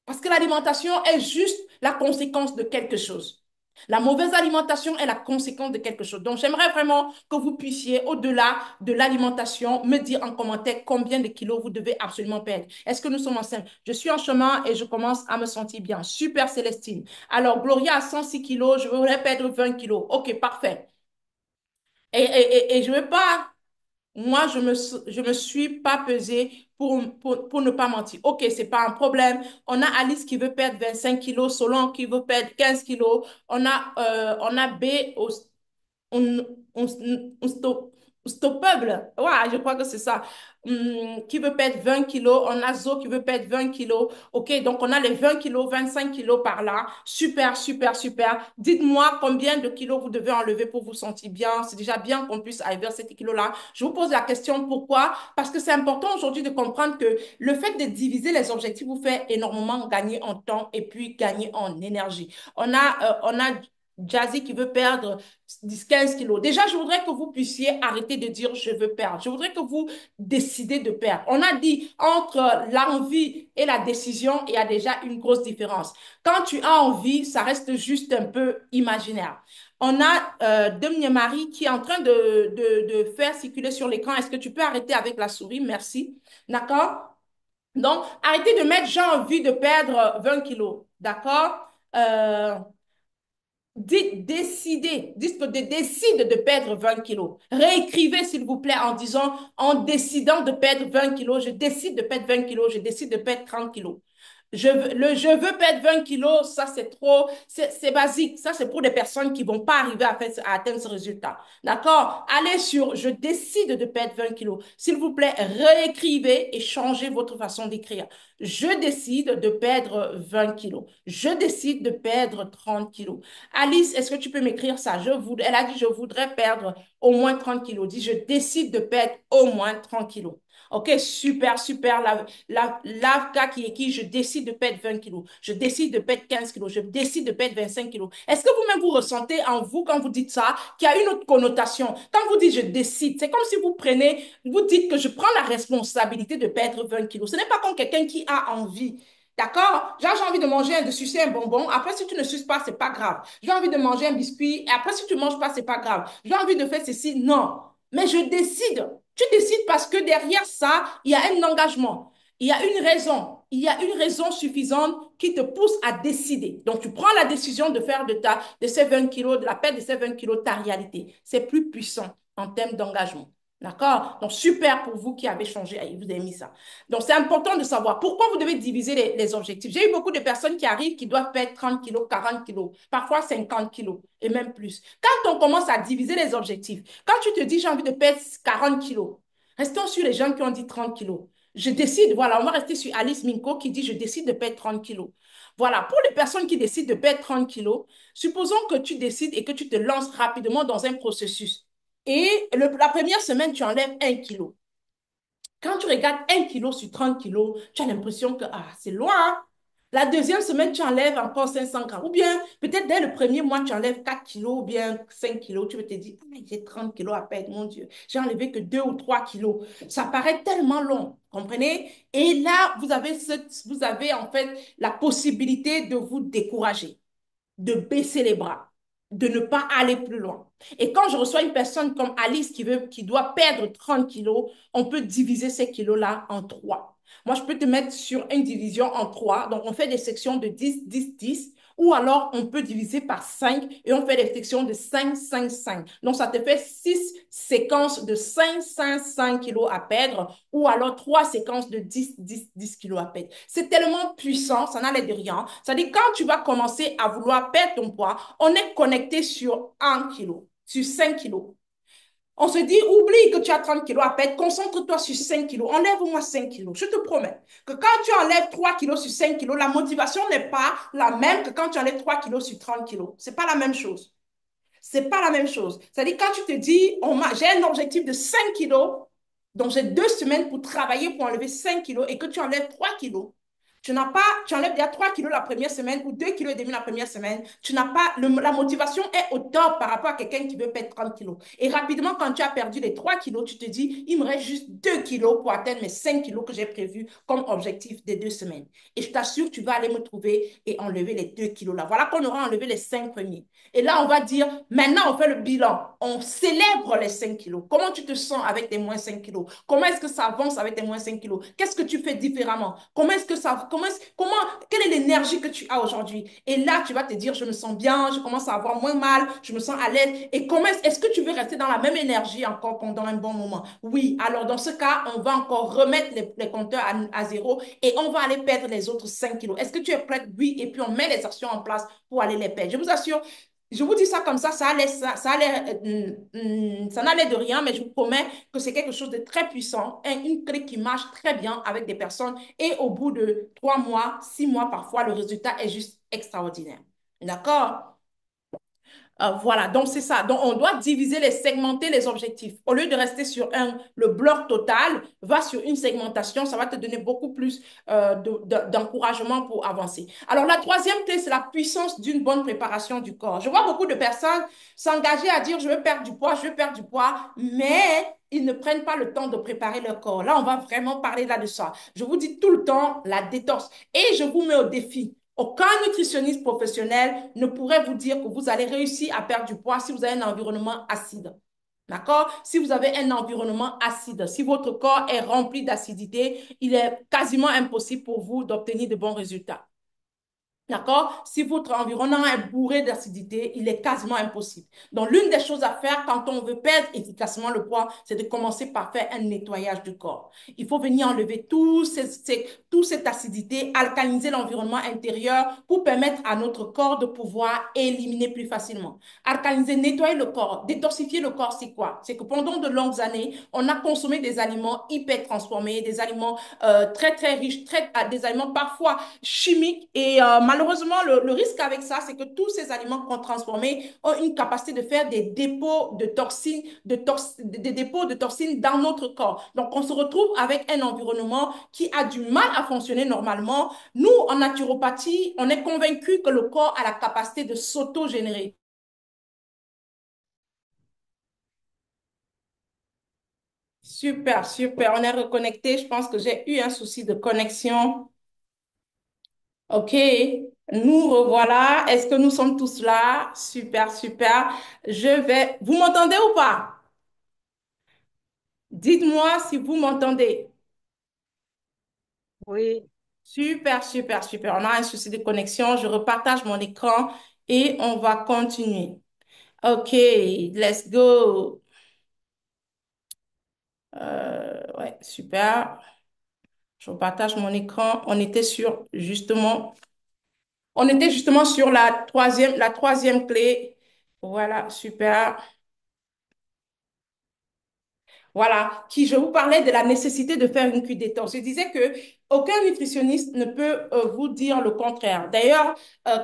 Parce que l'alimentation est juste la conséquence de quelque chose. La mauvaise alimentation est la conséquence de quelque chose. Donc, j'aimerais vraiment que vous puissiez, au-delà de l'alimentation, me dire en commentaire combien de kilos vous devez absolument perdre. Est-ce que nous sommes ensemble? Je suis en chemin et je commence à me sentir bien. Super, Célestine. Alors, Gloria a 106 kilos, je voudrais perdre 20 kilos. OK, parfait. Et je ne veux pas moi, je me suis pas pesée pour ne pas mentir. OK, c'est pas un problème. On a Alice qui veut perdre 25 kilos, Solon qui veut perdre 15 kilos. On a B un, un stoppable. Ouais, je crois que c'est ça. Qui veut perdre 20 kilos. On a Zo qui veut perdre 20 kilos. OK, donc on a les 20 kilos, 25 kilos par là. Super, super, super. Dites-moi combien de kilos vous devez enlever pour vous sentir bien. C'est déjà bien qu'on puisse arriver à ces kilos-là. Je vous pose la question pourquoi? Parce que c'est important aujourd'hui de comprendre que le fait de diviser les objectifs vous fait énormément gagner en temps et puis gagner en énergie. On a Jazzy qui veut perdre 10, 15 kilos. Déjà, je voudrais que vous puissiez arrêter de dire je veux perdre. Je voudrais que vous décidez de perdre. On a dit entre l'envie et la décision, il y a déjà une grosse différence. Quand tu as envie, ça reste juste un peu imaginaire. On a Marie qui est en train de faire circuler sur l'écran. Est-ce que tu peux arrêter avec la souris? Merci. D'accord? Donc, arrêtez de mettre j'ai envie de perdre 20 kilos. D'accord? Euh, Dites, décidez, dites que décide de perdre 20 kilos. Réécrivez, s'il vous plaît, en disant, en décidant de perdre 20 kilos, je décide de perdre 20 kilos, je décide de perdre 30 kilos. Je veux perdre 20 kilos, ça c'est trop, c'est basique. Ça c'est pour des personnes qui vont pas arriver à atteindre ce résultat. D'accord? Allez sur je décide de perdre 20 kilos. S'il vous plaît, réécrivez et changez votre façon d'écrire. Je décide de perdre 20 kilos. Je décide de perdre 30 kilos. Alice, est-ce que tu peux m'écrire ça? Elle a dit je voudrais perdre au moins 30 kilos. Dis je décide de perdre au moins 30 kilos. OK, super, super. L'AFCA qui écrit, je décide de perdre 20 kilos, je décide de perdre 15 kilos, je décide de perdre 25 kilos. Est-ce que vous-même vous ressentez en vous, quand vous dites ça, qu'il y a une autre connotation? Quand vous dites je décide, c'est comme si vous prenez, vous dites que je prends la responsabilité de perdre 20 kilos. Ce n'est pas comme quelqu'un qui a envie. D'accord? Genre, j'ai envie de manger, de sucer un bonbon. Après, si tu ne suces pas, c'est pas grave. J'ai envie de manger un biscuit. Et après, si tu ne manges pas, c'est pas grave. J'ai envie de faire ceci. Non. Mais je décide. Tu décides parce que derrière ça, il y a un engagement. Il y a une raison. Il y a une raison suffisante qui te pousse à décider. Donc, tu prends la décision de faire de ces 20 kilos, de la perte de ces 20 kilos, ta réalité. C'est plus puissant en termes d'engagement. D'accord? Donc, super pour vous qui avez changé, vous avez mis ça. Donc, c'est important de savoir pourquoi vous devez diviser les objectifs. J'ai eu beaucoup de personnes qui arrivent qui doivent perdre 30 kilos, 40 kilos, parfois 50 kilos et même plus. Quand on commence à diviser les objectifs, quand tu te dis j'ai envie de perdre 40 kilos, restons sur les gens qui ont dit 30 kilos. Je décide, voilà, on va rester sur Alice Minko qui dit je décide de perdre 30 kilos. Voilà, pour les personnes qui décident de perdre 30 kilos, supposons que tu décides et que tu te lances rapidement dans un processus. Et la première semaine, tu enlèves 1 kilo. Quand tu regardes 1 kilo sur 30 kilos, tu as l'impression que c'est loin, hein. La deuxième semaine, tu enlèves encore 500 grammes. Ou bien, peut-être dès le premier mois, tu enlèves 4 kilos ou bien 5 kilos. Tu peux te dire, j'ai 30 kilos à perdre, mon Dieu. J'ai enlevé que 2 ou 3 kilos. Ça paraît tellement long, comprenez? Et là, vous avez en fait la possibilité de vous décourager, de baisser les bras, de ne pas aller plus loin. Et quand je reçois une personne comme Alice qui doit perdre 30 kilos, on peut diviser ces kilos-là en trois. Moi, je peux te mettre sur une division en trois. Donc, on fait des sections de 10, 10, 10. Ou alors, on peut diviser par 5 et on fait des sections de 5, 5, 5. Donc, ça te fait 6 séquences de 5, 5, 5 kilos à perdre ou alors 3 séquences de 10, 10, 10 kilos à perdre. C'est tellement puissant, ça n'allait de rien. Ça dit quand tu vas commencer à vouloir perdre ton poids, on est connecté sur 1 kilo. sur 5 kilos. On se dit, oublie que tu as 30 kilos à perdre, concentre-toi sur 5 kilos, enlève-moi 5 kilos. Je te promets que quand tu enlèves 3 kilos sur 5 kilos, la motivation n'est pas la même que quand tu enlèves 3 kilos sur 30 kilos. Ce n'est pas la même chose. C'est pas la même chose. C'est-à-dire, quand tu te dis, j'ai un objectif de 5 kilos, donc j'ai 2 semaines pour travailler pour enlever 5 kilos et que tu enlèves 3 kilos, tu enlèves déjà 3 kilos la première semaine ou 2 kilos et demi la première semaine, tu n'as pas, la motivation est au top par rapport à quelqu'un qui veut perdre 30 kilos. Et rapidement, quand tu as perdu les 3 kilos, tu te dis, il me reste juste 2 kilos pour atteindre mes 5 kilos que j'ai prévus comme objectif des 2 semaines. Et je t'assure, tu vas aller me trouver et enlever les 2 kilos là. Voilà qu'on aura enlevé les 5 premiers. Et là, on va dire, maintenant, on fait le bilan. On célèbre les 5 kilos. Comment tu te sens avec tes moins 5 kilos? Comment est-ce que ça avance avec tes moins 5 kilos? Qu'est-ce que tu fais différemment? Quelle est l'énergie que tu as aujourd'hui? Et là, tu vas te dire, je me sens bien, je commence à avoir moins mal, je me sens à l'aise. Et est-ce que tu veux rester dans la même énergie encore pendant un bon moment? Oui. Alors, dans ce cas, on va encore remettre les compteurs à zéro et on va aller perdre les autres 5 kilos. Est-ce que tu es prête? Oui. Et puis, on met les actions en place pour aller les perdre. Je vous assure, je vous dis ça comme ça n'a l'air de rien, mais je vous promets que c'est quelque chose de très puissant, une clé qui marche très bien avec des personnes. Et au bout de 3 mois, 6 mois parfois, le résultat est juste extraordinaire. D'accord? Voilà, donc c'est ça. Donc on doit segmenter les objectifs. Au lieu de rester sur le bloc total, va sur une segmentation, ça va te donner beaucoup plus d'encouragement pour avancer. Alors la troisième clé, c'est la puissance d'une bonne préparation du corps. Je vois beaucoup de personnes s'engager à dire, je veux perdre du poids, je veux perdre du poids, mais ils ne prennent pas le temps de préparer leur corps. Là, on va vraiment parler là de ça. Je vous dis tout le temps la détox. Et je vous mets au défi. Aucun nutritionniste professionnel ne pourrait vous dire que vous allez réussir à perdre du poids si vous avez un environnement acide. D'accord? Si vous avez un environnement acide, si votre corps est rempli d'acidité, il est quasiment impossible pour vous d'obtenir de bons résultats. D'accord? Si votre environnement est bourré d'acidité, il est quasiment impossible. Donc, l'une des choses à faire quand on veut perdre efficacement le poids, c'est de commencer par faire un nettoyage du corps. Il faut venir enlever toute cette acidité, alcaliniser l'environnement intérieur pour permettre à notre corps de pouvoir éliminer plus facilement. Alcaliniser, nettoyer le corps, détoxifier le corps, c'est quoi? C'est que pendant de longues années, on a consommé des aliments hyper transformés, des aliments très, très riches, des aliments parfois chimiques. Et malheureusement, le risque avec ça, c'est que tous ces aliments qu'on transformés ont une capacité de faire des dépôts de toxines, des dépôts de toxines dans notre corps. Donc, on se retrouve avec un environnement qui a du mal à fonctionner normalement. Nous, en naturopathie, on est convaincu que le corps a la capacité de s'auto-générer. Super, super. On est reconnecté. Je pense que j'ai eu un souci de connexion. OK, nous revoilà. Est-ce que nous sommes tous là? Super, super. Vous m'entendez ou pas? Dites-moi si vous m'entendez. Oui, Super, super, super. On a un souci de connexion. Je repartage mon écran et on va continuer. OK, let's go. Ouais, super. Je repartage mon écran. On était justement sur la troisième clé. Voilà, super. Voilà, je vous parlais de la nécessité de faire une cure détox. Je disais que aucun nutritionniste ne peut vous dire le contraire. D'ailleurs,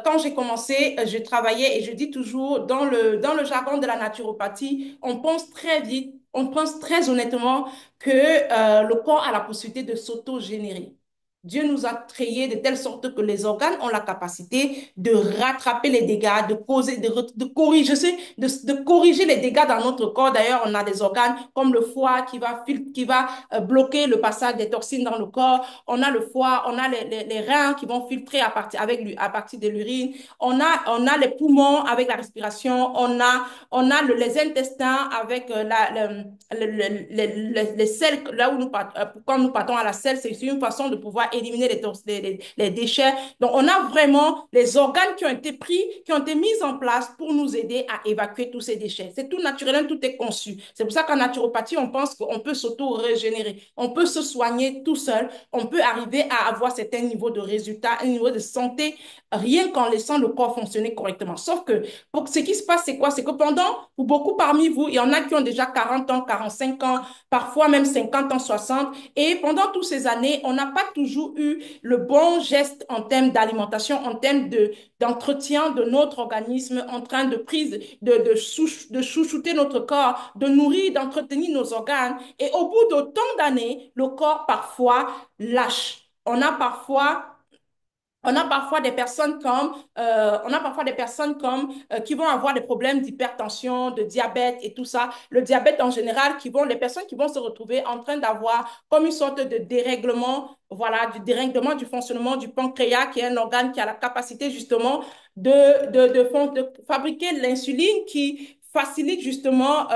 quand j'ai commencé, je travaillais et je dis toujours, dans le jargon de la naturopathie, on pense très vite, on pense très honnêtement que le corps a la possibilité de s'auto-générer. Dieu nous a créés de telle sorte que les organes ont la capacité de rattraper les dégâts, de causer, de corriger, de corriger les dégâts dans notre corps. D'ailleurs, on a des organes comme le foie qui va bloquer le passage des toxines dans le corps. On a le foie, on a les reins qui vont filtrer à partir de l'urine. On a les poumons avec la respiration. Les intestins avec les selles. Là où quand nous partons à la selle, c'est une façon de pouvoir va éliminer les déchets. Donc, on a vraiment les organes qui ont été pris, qui ont été mis en place pour nous aider à évacuer tous ces déchets. C'est tout naturel, tout est conçu. C'est pour ça qu'en naturopathie, on pense qu'on peut s'auto-régénérer. On peut se soigner tout seul. On peut arriver à avoir certains niveaux de résultats, un niveau de santé, rien qu'en laissant le corps fonctionner correctement. Sauf que pour ce qui se passe, c'est quoi? C'est que pour beaucoup parmi vous, il y en a qui ont déjà 40 ans, 45 ans, parfois même 50 ans, 60. Et pendant toutes ces années, on n'a pas toujours eu le bon geste en termes d'alimentation, en termes d'entretien de notre organisme, en train de prise, de chouchouter notre corps, de nourrir, d'entretenir nos organes. Et au bout d'autant d'années, le corps parfois lâche. On a parfois des personnes qui vont avoir des problèmes d'hypertension, de diabète et tout ça. Le diabète en général, les personnes qui vont se retrouver en train d'avoir comme une sorte de dérèglement, voilà, du dérèglement du fonctionnement du pancréas, qui est un organe qui a la capacité justement de fabriquer l'insuline qui facilite justement,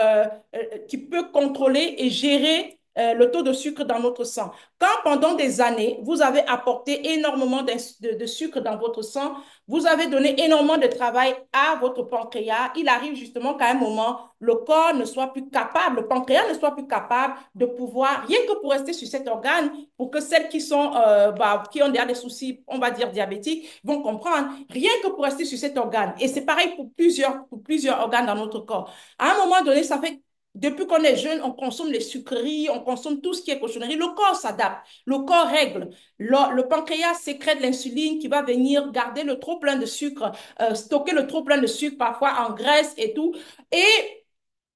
qui peut contrôler et gérer le taux de sucre dans notre sang. Quand pendant des années, vous avez apporté énormément de sucre dans votre sang, vous avez donné énormément de travail à votre pancréas, il arrive justement qu'à un moment, le corps ne soit plus capable, le pancréas ne soit plus capable de pouvoir, rien que pour rester sur cet organe, pour que celles qui ont déjà des soucis, on va dire diabétiques, vont comprendre, rien que pour rester sur cet organe. Et c'est pareil pour plusieurs organes dans notre corps. À un moment donné, ça fait depuis qu'on est jeune, on consomme les sucreries, on consomme tout ce qui est cochonnerie. Le corps s'adapte, le corps règle. Le pancréas sécrète l'insuline qui va venir garder le trop plein de sucre, stocker le trop plein de sucre, parfois en graisse et tout. Et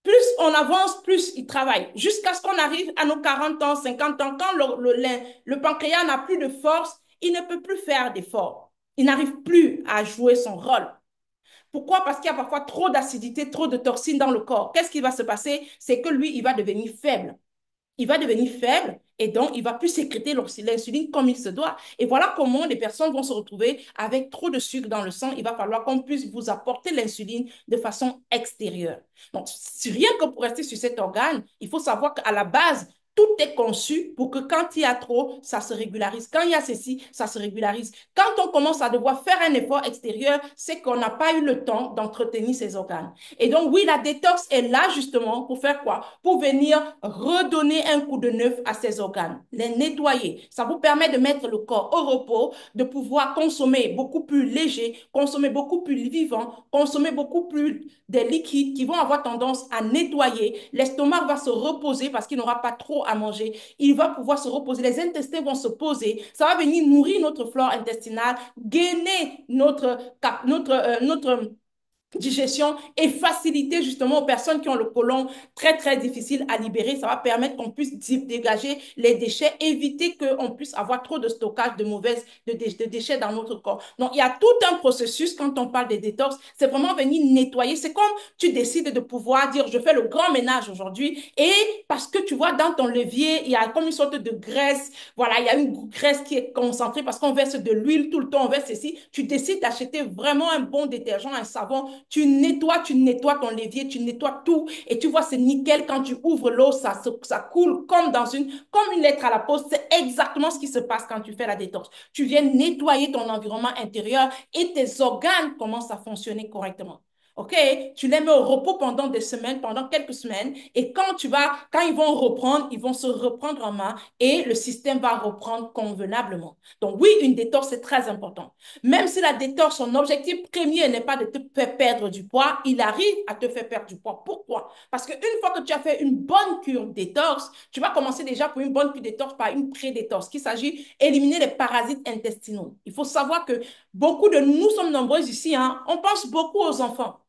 plus on avance, plus il travaille. Jusqu'à ce qu'on arrive à nos 40 ans, 50 ans, quand le pancréas n'a plus de force, il ne peut plus faire d'efforts. Il n'arrive plus à jouer son rôle. Pourquoi? Parce qu'il y a parfois trop d'acidité, trop de toxines dans le corps. Qu'est-ce qui va se passer? C'est que lui, il va devenir faible. Il va devenir faible et donc il va plus sécréter l'insuline comme il se doit. Et voilà comment les personnes vont se retrouver avec trop de sucre dans le sang. Il va falloir qu'on puisse vous apporter l'insuline de façon extérieure. Donc, rien que pour rester sur cet organe, il faut savoir qu'à la base, tout est conçu pour que quand il y a trop, ça se régularise. Quand il y a ceci, ça se régularise. Quand on commence à devoir faire un effort extérieur, c'est qu'on n'a pas eu le temps d'entretenir ces organes. Et donc, oui, la détox est là justement pour faire quoi? Pour venir redonner un coup de neuf à ces organes, les nettoyer. Ça vous permet de mettre le corps au repos, de pouvoir consommer beaucoup plus léger, consommer beaucoup plus vivant, consommer beaucoup plus des liquides qui vont avoir tendance à nettoyer. L'estomac va se reposer parce qu'il n'aura pas trop à manger. Il va pouvoir se reposer. Les intestins vont se poser. Ça va venir nourrir notre flore intestinale, gainer notre digestion et faciliter justement aux personnes qui ont le côlon très, très difficile à libérer. Ça va permettre qu'on puisse dégager les déchets, éviter qu'on puisse avoir trop de stockage de déchets dans notre corps. Donc, il y a tout un processus quand on parle des détox. C'est vraiment venir nettoyer. C'est comme tu décides de pouvoir dire, je fais le grand ménage aujourd'hui et parce que tu vois, dans ton levier, il y a comme une sorte de graisse. Voilà, il y a une graisse qui est concentrée parce qu'on verse de l'huile tout le temps, on verse ceci. Tu décides d'acheter vraiment un bon détergent, un savon. Tu nettoies ton levier, tu nettoies tout et tu vois, c'est nickel. Quand tu ouvres l'eau, ça coule comme une lettre à la poste. C'est exactement ce qui se passe quand tu fais la détox. Tu viens nettoyer ton environnement intérieur et tes organes commencent à fonctionner correctement. OK? Tu les mets au repos pendant des semaines, pendant quelques semaines, et quand ils vont reprendre, ils vont se reprendre en main et le système va reprendre convenablement. Donc oui, une détox, c'est très important. Même si la détox, son objectif premier n'est pas de te faire perdre du poids, il arrive à te faire perdre du poids. Pourquoi? Parce qu'une fois que tu as fait une bonne cure détox, tu vas commencer déjà pour une bonne cure détox par une pré-détox, qu'il s'agit d'éliminer les parasites intestinaux. Il faut savoir que beaucoup de nous sommes nombreux ici, hein, on pense beaucoup aux enfants.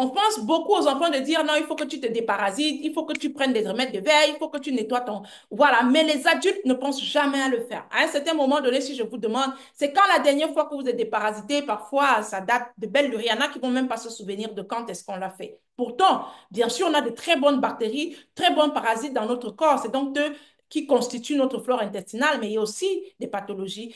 On pense beaucoup aux enfants de dire non, il faut que tu te déparasites, il faut que tu prennes des remèdes de veille, il faut que tu nettoies ton. Voilà, mais les adultes ne pensent jamais à le faire. À un certain moment donné, si je vous demande, c'est quand la dernière fois que vous êtes déparasité, parfois ça date de belle lurette. Il y en a qui vont même pas se souvenir de quand est-ce qu'on l'a fait. Pourtant, bien sûr, on a de très bonnes bactéries, très bons parasites dans notre corps. C'est donc eux qui constituent notre flore intestinale, mais il y a aussi des pathologies,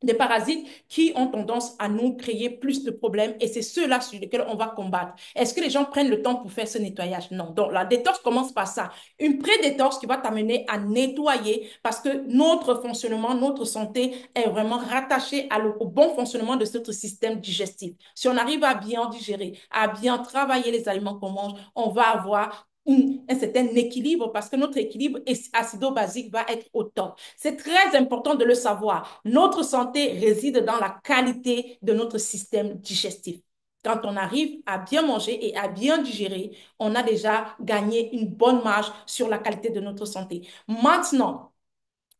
des parasites qui ont tendance à nous créer plus de problèmes et c'est ceux-là sur lesquels on va combattre. Est-ce que les gens prennent le temps pour faire ce nettoyage? Non. Donc, la détox commence par ça. Une pré-détox qui va t'amener à nettoyer parce que notre fonctionnement, notre santé est vraiment rattachée au bon fonctionnement de notre système digestif. Si on arrive à bien digérer, à bien travailler les aliments qu'on mange, on va avoir un certain équilibre parce que notre équilibre acido-basique va être au top. C'est très important de le savoir. Notre santé réside dans la qualité de notre système digestif. Quand on arrive à bien manger et à bien digérer, on a déjà gagné une bonne marge sur la qualité de notre santé. Maintenant,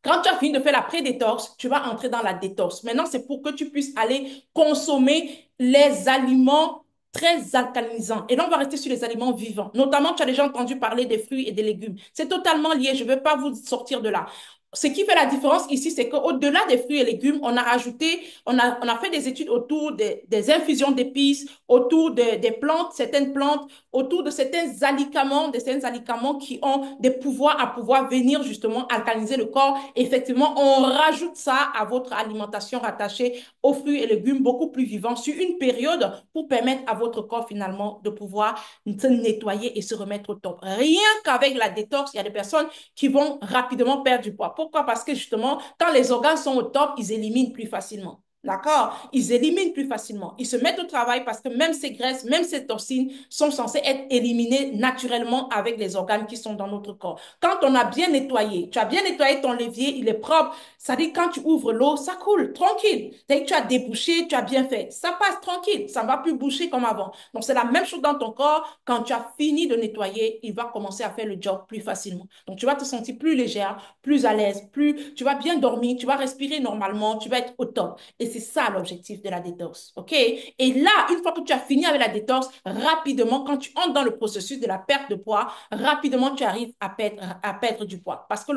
quand tu as fini de faire la pré-détox, tu vas entrer dans la détox. Maintenant, c'est pour que tu puisses aller consommer les aliments très alcalinisants. Et là, on va rester sur les aliments vivants. Notamment, tu as déjà entendu parler des fruits et des légumes. C'est totalement lié. Je ne vais pas vous sortir de là. Ce qui fait la différence ici, c'est qu'au-delà des fruits et légumes, on a rajouté, on a fait des études autour des infusions d'épices, autour des plantes, certaines plantes, autour de certains alicaments qui ont des pouvoirs à pouvoir venir justement alcaliniser le corps. Effectivement, on rajoute ça à votre alimentation rattachée aux fruits et légumes beaucoup plus vivants sur une période pour permettre à votre corps finalement de pouvoir se nettoyer et se remettre au top. Rien qu'avec la détox, il y a des personnes qui vont rapidement perdre du poids. Pourquoi? Parce que justement, quand les organes sont au top, ils éliminent plus facilement. D'accord? Ils éliminent plus facilement. Ils se mettent au travail parce que même ces graisses, même ces toxines sont censées être éliminées naturellement avec les organes qui sont dans notre corps. Quand on a bien nettoyé, tu as bien nettoyé ton levier, il est propre, ça dit quand tu ouvres l'eau, ça coule, tranquille. Dès que tu as débouché, tu as bien fait. Ça passe tranquille, ça ne va plus boucher comme avant. Donc, c'est la même chose dans ton corps. Quand tu as fini de nettoyer, il va commencer à faire le job plus facilement. Donc, tu vas te sentir plus légère, plus à l'aise, tu vas bien dormir, tu vas respirer normalement, tu vas être au top. Et c'est ça l'objectif de la détox. OK? Et là, une fois que tu as fini avec la détox, rapidement, quand tu entres dans le processus de la perte de poids, rapidement, tu arrives à perdre du poids parce que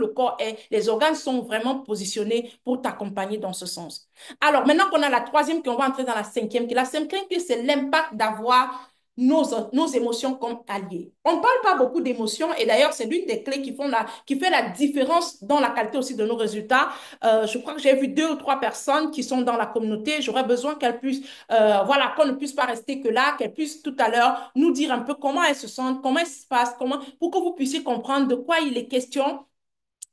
les organes sont vraiment positionnés pour t'accompagner dans ce sens. Alors, maintenant qu'on a la troisième, qu'on va entrer dans la cinquième, la cinquième, c'est l'impact d'avoir nos émotions comme alliées. On ne parle pas beaucoup d'émotions et d'ailleurs, c'est l'une des clés qui fait la différence dans la qualité aussi de nos résultats. Je crois que j'ai vu 2 ou 3 personnes qui sont dans la communauté. J'aurais besoin qu'elles puissent, voilà, qu'on ne puisse pas rester que là, qu'elles puissent tout à l'heure nous dire un peu comment elles se sentent, comment elles se passent, pour que vous puissiez comprendre de quoi il est question.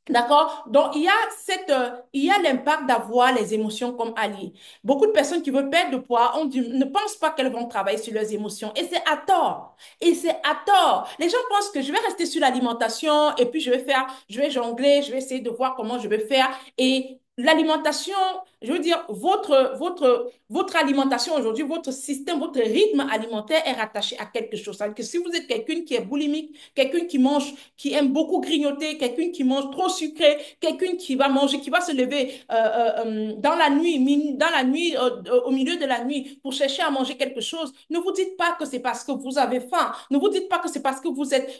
D'accord? Donc, il y a l'impact d'avoir les émotions comme alliées. Beaucoup de personnes qui veulent perdre de poids ne pensent pas qu'elles vont travailler sur leurs émotions. Et c'est à tort. Et c'est à tort. Les gens pensent que je vais rester sur l'alimentation et puis je vais jongler, je vais essayer de voir comment je vais faire. Et l'alimentation, je veux dire, votre alimentation aujourd'hui, votre système, votre rythme alimentaire est rattaché à quelque chose. C'est-à-dire que si vous êtes quelqu'un qui est boulimique, quelqu'un qui mange, qui aime beaucoup grignoter, quelqu'un qui mange trop sucré, quelqu'un qui va manger, qui va se lever dans la nuit, au milieu de la nuit pour chercher à manger quelque chose, ne vous dites pas que c'est parce que vous avez faim. Ne vous dites pas que c'est parce que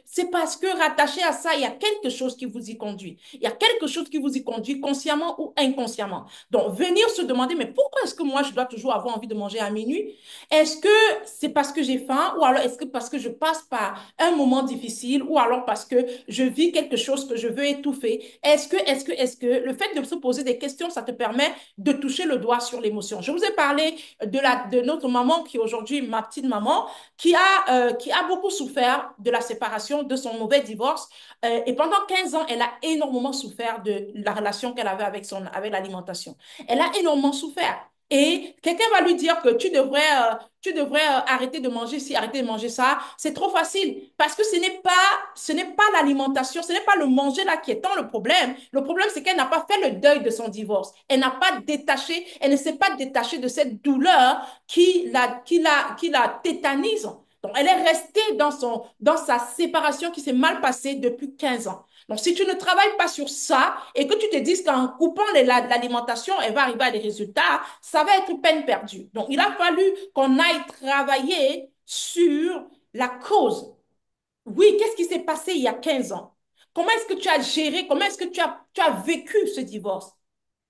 c'est parce que rattaché à ça, il y a quelque chose qui vous y conduit. Il y a quelque chose qui vous y conduit consciemment ou inconsciemment. Donc, venir se demander, mais pourquoi est-ce que moi, je dois toujours avoir envie de manger à minuit? Est-ce que c'est parce que j'ai faim ou alors est-ce que parce que je passe par un moment difficile ou alors parce que je vis quelque chose que je veux étouffer? Est-ce que le fait de se poser des questions, ça te permet de toucher le doigt sur l'émotion? Je vous ai parlé de notre maman qui est aujourd'hui ma petite maman, qui a beaucoup souffert de la séparation, de son mauvais divorce. Et pendant 15 ans, elle a énormément souffert de la relation qu'elle avait avec l'alimentation. Elle a énormément souffert. Et quelqu'un va lui dire que tu devrais arrêter de manger ci, arrêter de manger ça. C'est trop facile parce que ce n'est pas l'alimentation, ce n'est pas le manger là qui est tant le problème. Le problème, c'est qu'elle n'a pas fait le deuil de son divorce. Elle n'a pas détaché, elle ne s'est pas détachée de cette douleur qui la tétanise. Donc, elle est restée dans sa séparation qui s'est mal passée depuis 15 ans. Donc, si tu ne travailles pas sur ça et que tu te dises qu'en coupant l'alimentation, elle va arriver à des résultats, ça va être peine perdue. Donc, il a fallu qu'on aille travailler sur la cause. Oui, qu'est-ce qui s'est passé il y a 15 ans? Comment est-ce que tu as géré, comment est-ce que tu as vécu ce divorce?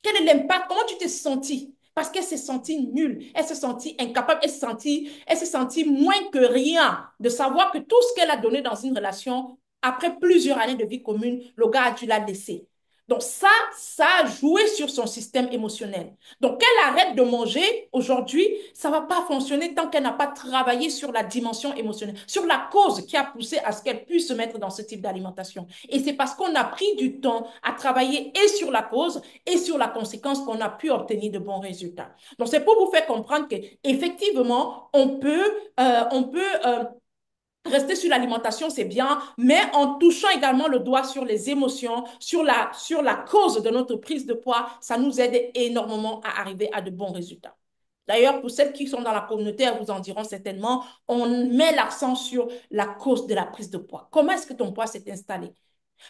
Quel est l'impact? Comment tu t'es sentie? Parce qu'elle s'est sentie nulle, elle s'est sentie incapable, elle s'est sentie moins que rien de savoir que tout ce qu'elle a donné dans une relation, après plusieurs années de vie commune, le gars a dû la laisser. Donc ça a joué sur son système émotionnel. Donc qu'elle arrête de manger aujourd'hui, ça ne va pas fonctionner tant qu'elle n'a pas travaillé sur la dimension émotionnelle, sur la cause qui a poussé à ce qu'elle puisse se mettre dans ce type d'alimentation. Et c'est parce qu'on a pris du temps à travailler et sur la cause et sur la conséquence qu'on a pu obtenir de bons résultats. Donc c'est pour vous faire comprendre qu'effectivement, rester sur l'alimentation, c'est bien, mais en touchant également le doigt sur les émotions, sur la cause de notre prise de poids, ça nous aide énormément à arriver à de bons résultats. D'ailleurs, pour celles qui sont dans la communauté, elles vous en diront certainement, on met l'accent sur la cause de la prise de poids. Comment est-ce que ton poids s'est installé?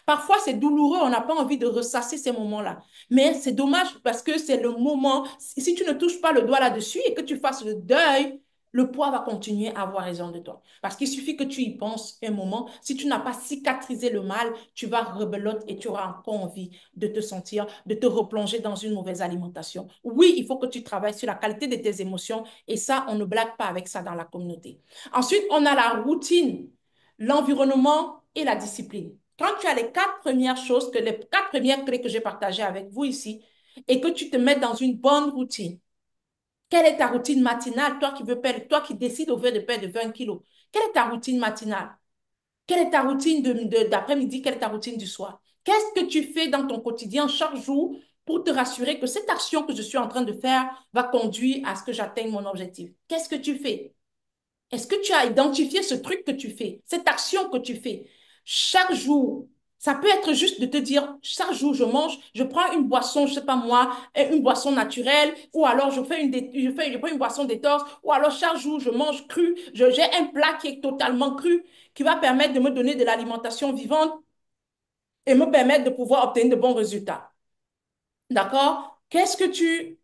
Parfois, c'est douloureux, on n'a pas envie de ressasser ces moments-là. Mais c'est dommage parce que c'est le moment, si tu ne touches pas le doigt là-dessus et que tu fasses le deuil, le poids va continuer à avoir raison de toi. Parce qu'il suffit que tu y penses un moment. Si tu n'as pas cicatrisé le mal, tu vas rebelote et tu auras encore envie de te sentir, de te replonger dans une mauvaise alimentation. Oui, il faut que tu travailles sur la qualité de tes émotions et ça, on ne blague pas avec ça dans la communauté. Ensuite, on a la routine, l'environnement et la discipline. Quand tu as les quatre premières choses, les quatre premières clés que j'ai partagées avec vous ici, et que tu te mets dans une bonne routine, quelle est ta routine matinale, toi qui veux perdre, toi qui décides au lieu de perdre 20 kilos? Quelle est ta routine matinale? Quelle est ta routine d'après-midi? Quelle est ta routine du soir? Qu'est-ce que tu fais dans ton quotidien chaque jour pour te rassurer que cette action que je suis en train de faire va conduire à ce que j'atteigne mon objectif? Qu'est-ce que tu fais? Est-ce que tu as identifié ce truc que tu fais, cette action que tu fais chaque jour? Ça peut être juste de te dire, chaque jour, je mange, je prends une boisson, je sais pas moi, une boisson naturelle, ou alors je prends une boisson détox, ou alors chaque jour, je mange cru, j'ai un plat qui est totalement cru, qui va permettre de me donner de l'alimentation vivante et me permettre de pouvoir obtenir de bons résultats. D'accord? Qu'est-ce que tu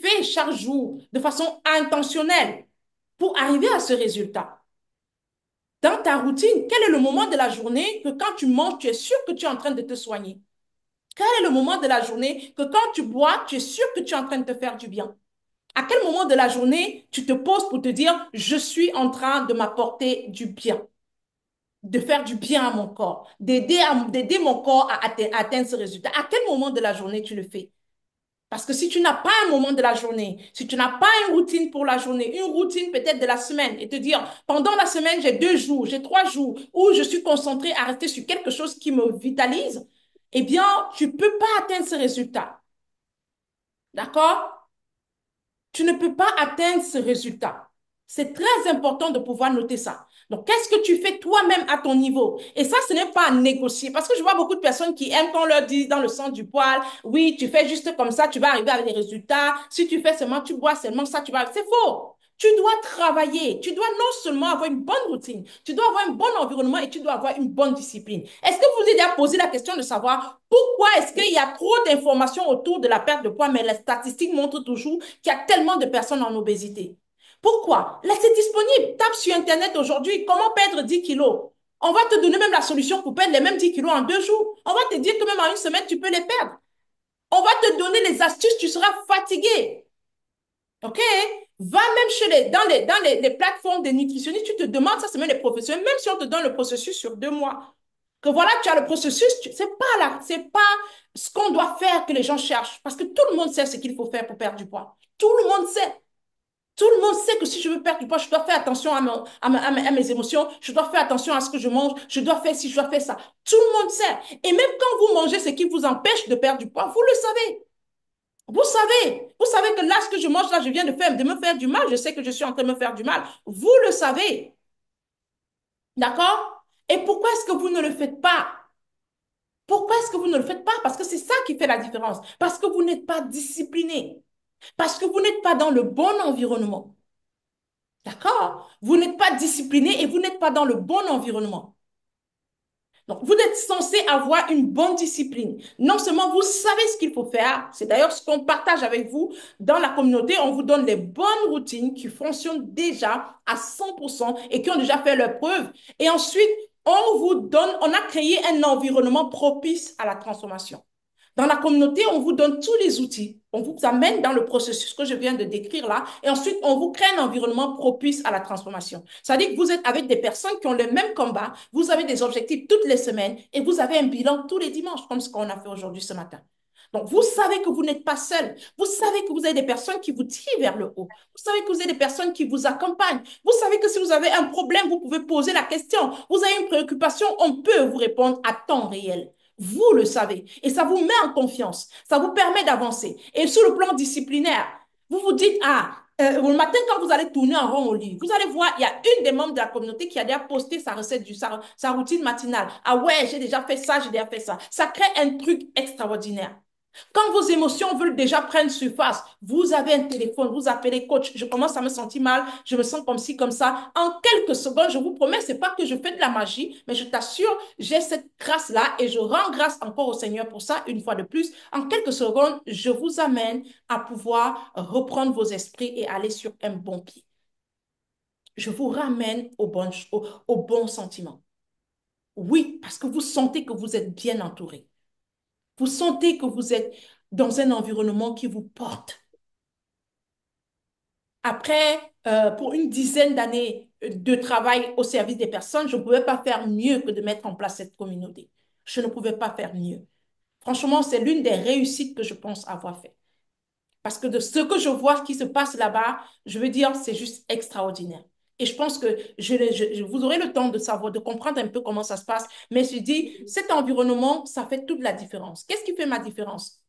fais chaque jour de façon intentionnelle pour arriver à ce résultat? Dans ta routine, quel est le moment de la journée que quand tu manges, tu es sûr que tu es en train de te soigner? Quel est le moment de la journée que quand tu bois, tu es sûr que tu es en train de te faire du bien? À quel moment de la journée tu te poses pour te dire, je suis en train de m'apporter du bien, de faire du bien à mon corps, d'aider mon corps à atteindre ce résultat? À quel moment de la journée tu le fais? Parce que si tu n'as pas un moment de la journée, si tu n'as pas une routine pour la journée, une routine peut-être de la semaine, et te dire, pendant la semaine, j'ai 2 jours, j'ai 3 jours, où je suis concentrée à rester sur quelque chose qui me vitalise, eh bien, tu ne peux pas atteindre ce résultat. D'accord? Tu ne peux pas atteindre ce résultat. C'est très important de pouvoir noter ça. Donc, qu'est-ce que tu fais toi-même à ton niveau? Et ça, ce n'est pas à négocier. Parce que je vois beaucoup de personnes qui aiment qu'on leur dise dans le sens du poil, oui, tu fais juste comme ça, tu vas arriver avec des résultats. Si tu fais seulement, tu bois seulement ça, tu vas... C'est faux. Tu dois travailler. Tu dois non seulement avoir une bonne routine, tu dois avoir un bon environnement et tu dois avoir une bonne discipline. Est-ce que vous vous êtes déjà posé la question de savoir pourquoi est-ce qu'il y a trop d'informations autour de la perte de poids, mais les statistiques montrent toujours qu'il y a tellement de personnes en obésité? Pourquoi? Là, c'est disponible. Tape sur Internet aujourd'hui, comment perdre 10 kilos. On va te donner même la solution pour perdre les mêmes 10 kilos en 2 jours. On va te dire que même en une semaine, tu peux les perdre. On va te donner les astuces, tu seras fatigué. OK? Va même dans les plateformes des nutritionnistes, tu te demandes, ça c'est même les professionnels, même si on te donne le processus sur 2 mois, que voilà, tu as le processus, c'est pas ce qu'on doit faire que les gens cherchent, parce que tout le monde sait ce qu'il faut faire pour perdre du poids. Tout le monde sait. Tout le monde sait que si je veux perdre du poids, je dois faire attention à mes émotions, je dois faire attention à ce que je mange, je dois faire ci, je dois faire ça. Tout le monde sait. Et même quand vous mangez ce qui vous empêche de perdre du poids, vous le savez. Vous savez que là, ce que je mange, là, je viens de me faire du mal. Je sais que je suis en train de me faire du mal. Vous le savez. D'accord? Et pourquoi est-ce que vous ne le faites pas? Pourquoi est-ce que vous ne le faites pas? Parce que c'est ça qui fait la différence. Parce que vous n'êtes pas discipliné. Parce que vous n'êtes pas dans le bon environnement. D'accord? Vous n'êtes pas discipliné et vous n'êtes pas dans le bon environnement. Donc, vous êtes censé avoir une bonne discipline. Non seulement vous savez ce qu'il faut faire, c'est d'ailleurs ce qu'on partage avec vous dans la communauté. On vous donne les bonnes routines qui fonctionnent déjà à 100% et qui ont déjà fait leur preuve. Et ensuite, on a créé un environnement propice à la transformation. Dans la communauté, on vous donne tous les outils. On vous amène dans le processus que je viens de décrire là. Et ensuite, on vous crée un environnement propice à la transformation. C'est-à-dire que vous êtes avec des personnes qui ont le même combat. Vous avez des objectifs toutes les semaines et vous avez un bilan tous les dimanches, comme ce qu'on a fait aujourd'hui ce matin. Donc, vous savez que vous n'êtes pas seul. Vous savez que vous avez des personnes qui vous tirent vers le haut. Vous savez que vous avez des personnes qui vous accompagnent. Vous savez que si vous avez un problème, vous pouvez poser la question. Vous avez une préoccupation, on peut vous répondre à temps réel. Vous le savez. Et ça vous met en confiance. Ça vous permet d'avancer. Et sur le plan disciplinaire, vous vous dites, le matin, quand vous allez tourner en rond au lit, vous allez voir, il y a une des membres de la communauté qui a déjà posté sa recette, sa routine matinale. Ah ouais, j'ai déjà fait ça, j'ai déjà fait ça. Ça crée un truc extraordinaire. Quand vos émotions veulent déjà prendre surface, vous avez un téléphone, vous appelez coach, je commence à me sentir mal, je me sens comme ci, comme ça. En quelques secondes, je vous promets, c'est pas que je fais de la magie, mais je t'assure, j'ai cette grâce-là et je rends grâce encore au Seigneur pour ça, une fois de plus. En quelques secondes, je vous amène à pouvoir reprendre vos esprits et aller sur un bon pied. Je vous ramène au bon sentiment. Oui, parce que vous sentez que vous êtes bien entouré. Vous sentez que vous êtes dans un environnement qui vous porte. Après, pour une dizaine d'années de travail au service des personnes, je ne pouvais pas faire mieux que de mettre en place cette communauté. Je ne pouvais pas faire mieux. Franchement, c'est l'une des réussites que je pense avoir fait. Parce que de ce que je vois qui se passe là-bas, je veux dire, c'est juste extraordinaire. Et je pense que vous aurez le temps de savoir, de comprendre un peu comment ça se passe. Mais je dis, cet environnement, ça fait toute la différence. Qu'est-ce qui fait ma différence?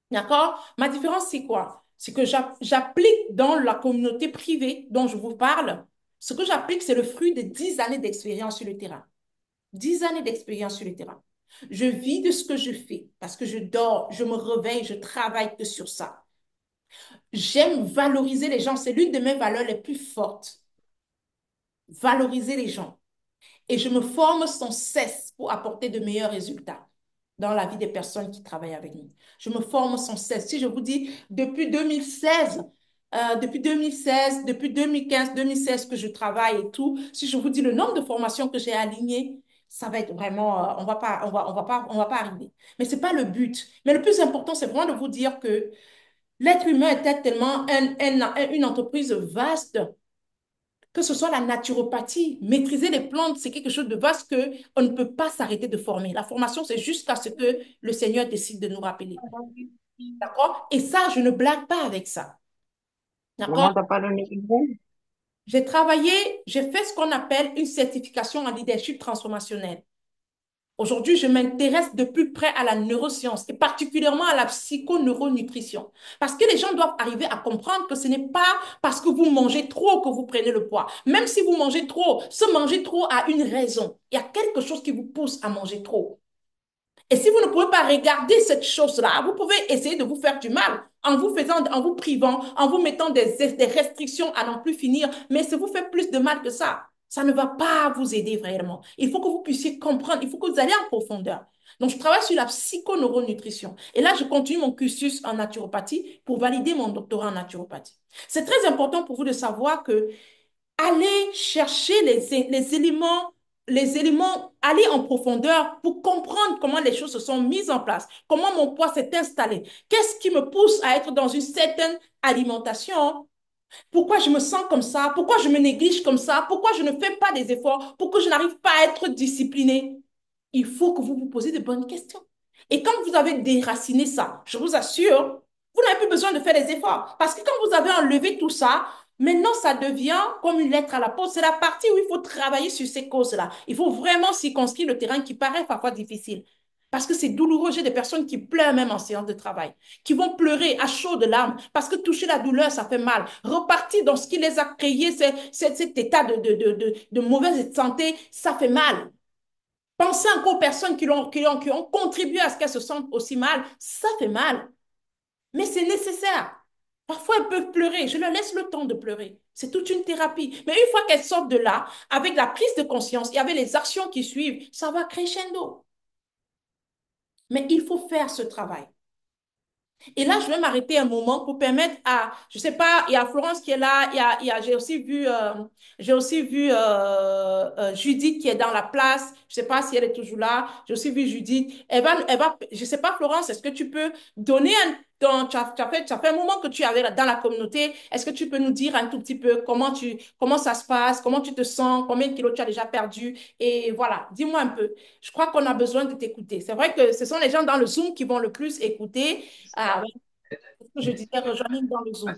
D'accord? Ma différence, c'est quoi? C'est que j'applique dans la communauté privée dont je vous parle, ce que j'applique, c'est le fruit de 10 années d'expérience sur le terrain. 10 années d'expérience sur le terrain. Je vis de ce que je fais parce que je dors, je me réveille, je travaille que sur ça. J'aime valoriser les gens. C'est l'une de mes valeurs les plus fortes. Valoriser les gens. Et je me forme sans cesse pour apporter de meilleurs résultats dans la vie des personnes qui travaillent avec nous. Je me forme sans cesse. Si je vous dis, depuis 2016, depuis 2015, 2016 que je travaille et tout, si je vous dis le nombre de formations que j'ai alignées, ça va être vraiment, on va pas arriver. Mais c'est pas le but. Mais le plus important, c'est vraiment de vous dire que l'être humain est tellement une entreprise vaste que ce soit la naturopathie, maîtriser les plantes, c'est quelque chose de vaste que on ne peut pas s'arrêter de former. La formation, c'est jusqu'à ce que le Seigneur décide de nous rappeler. D'accord? Et ça, je ne blague pas avec ça. D'accord? Vraiment, t'as pas donné exemple? J'ai travaillé, j'ai fait ce qu'on appelle une certification en leadership transformationnel. Aujourd'hui, je m'intéresse de plus près à la neuroscience et particulièrement à la psychoneuronutrition. Parce que les gens doivent arriver à comprendre que ce n'est pas parce que vous mangez trop que vous prenez le poids. Même si vous mangez trop, ce manger trop a une raison. Il y a quelque chose qui vous pousse à manger trop. Et si vous ne pouvez pas regarder cette chose-là, vous pouvez essayer de vous faire du mal en vous faisant, en vous privant, en vous mettant des restrictions à n'en plus finir. Mais ça vous fait plus de mal que ça. Ça ne va pas vous aider vraiment. Il faut que vous puissiez comprendre, il faut que vous alliez en profondeur. Donc, je travaille sur la psychoneuronutrition. Et là, je continue mon cursus en naturopathie pour valider mon doctorat en naturopathie. C'est très important pour vous de savoir que aller chercher les éléments, aller en profondeur pour comprendre comment les choses se sont mises en place, comment mon poids s'est installé, qu'est-ce qui me pousse à être dans une certaine alimentation, pourquoi je me sens comme ça, pourquoi je me néglige comme ça, pourquoi je ne fais pas des efforts, pourquoi je n'arrive pas à être disciplinée. Il faut que vous vous posez de bonnes questions. Et quand vous avez déraciné ça, je vous assure, vous n'avez plus besoin de faire des efforts. Parce que quand vous avez enlevé tout ça, maintenant, ça devient comme une lettre à la poste. C'est la partie où il faut travailler sur ces causes-là. Il faut vraiment circonscrire le terrain qui paraît parfois difficile. Parce que c'est douloureux. J'ai des personnes qui pleurent même en séance de travail, qui vont pleurer à chaudes larmes parce que toucher la douleur, ça fait mal. Repartir dans ce qui les a créés, cet état de mauvaise santé, ça fait mal. Pensez encore aux personnes qui ont contribué à ce qu'elles se sentent aussi mal, ça fait mal. Mais c'est nécessaire. Parfois, elles peuvent pleurer. Je leur laisse le temps de pleurer. C'est toute une thérapie. Mais une fois qu'elles sortent de là, avec la prise de conscience et avec les actions qui suivent, ça va crescendo. Mais il faut faire ce travail. Et là, je vais m'arrêter un moment pour permettre à, je sais pas, il y a Florence qui est là, j'ai aussi vu Judith qui est dans la place. Je sais pas si elle est toujours là. J'ai aussi vu Judith. Je sais pas, Florence, est-ce que tu peux donner tu as fait un moment que tu es dans la communauté. Est-ce que tu peux nous dire un tout petit peu comment ça se passe, comment tu te sens, combien de kilos tu as déjà perdu? Et voilà, dis-moi un peu. Je crois qu'on a besoin de t'écouter. C'est vrai que ce sont les gens dans le Zoom qui vont le plus écouter. Ah, oui, c'est ce que je disais, rejoignez dans le Zoom.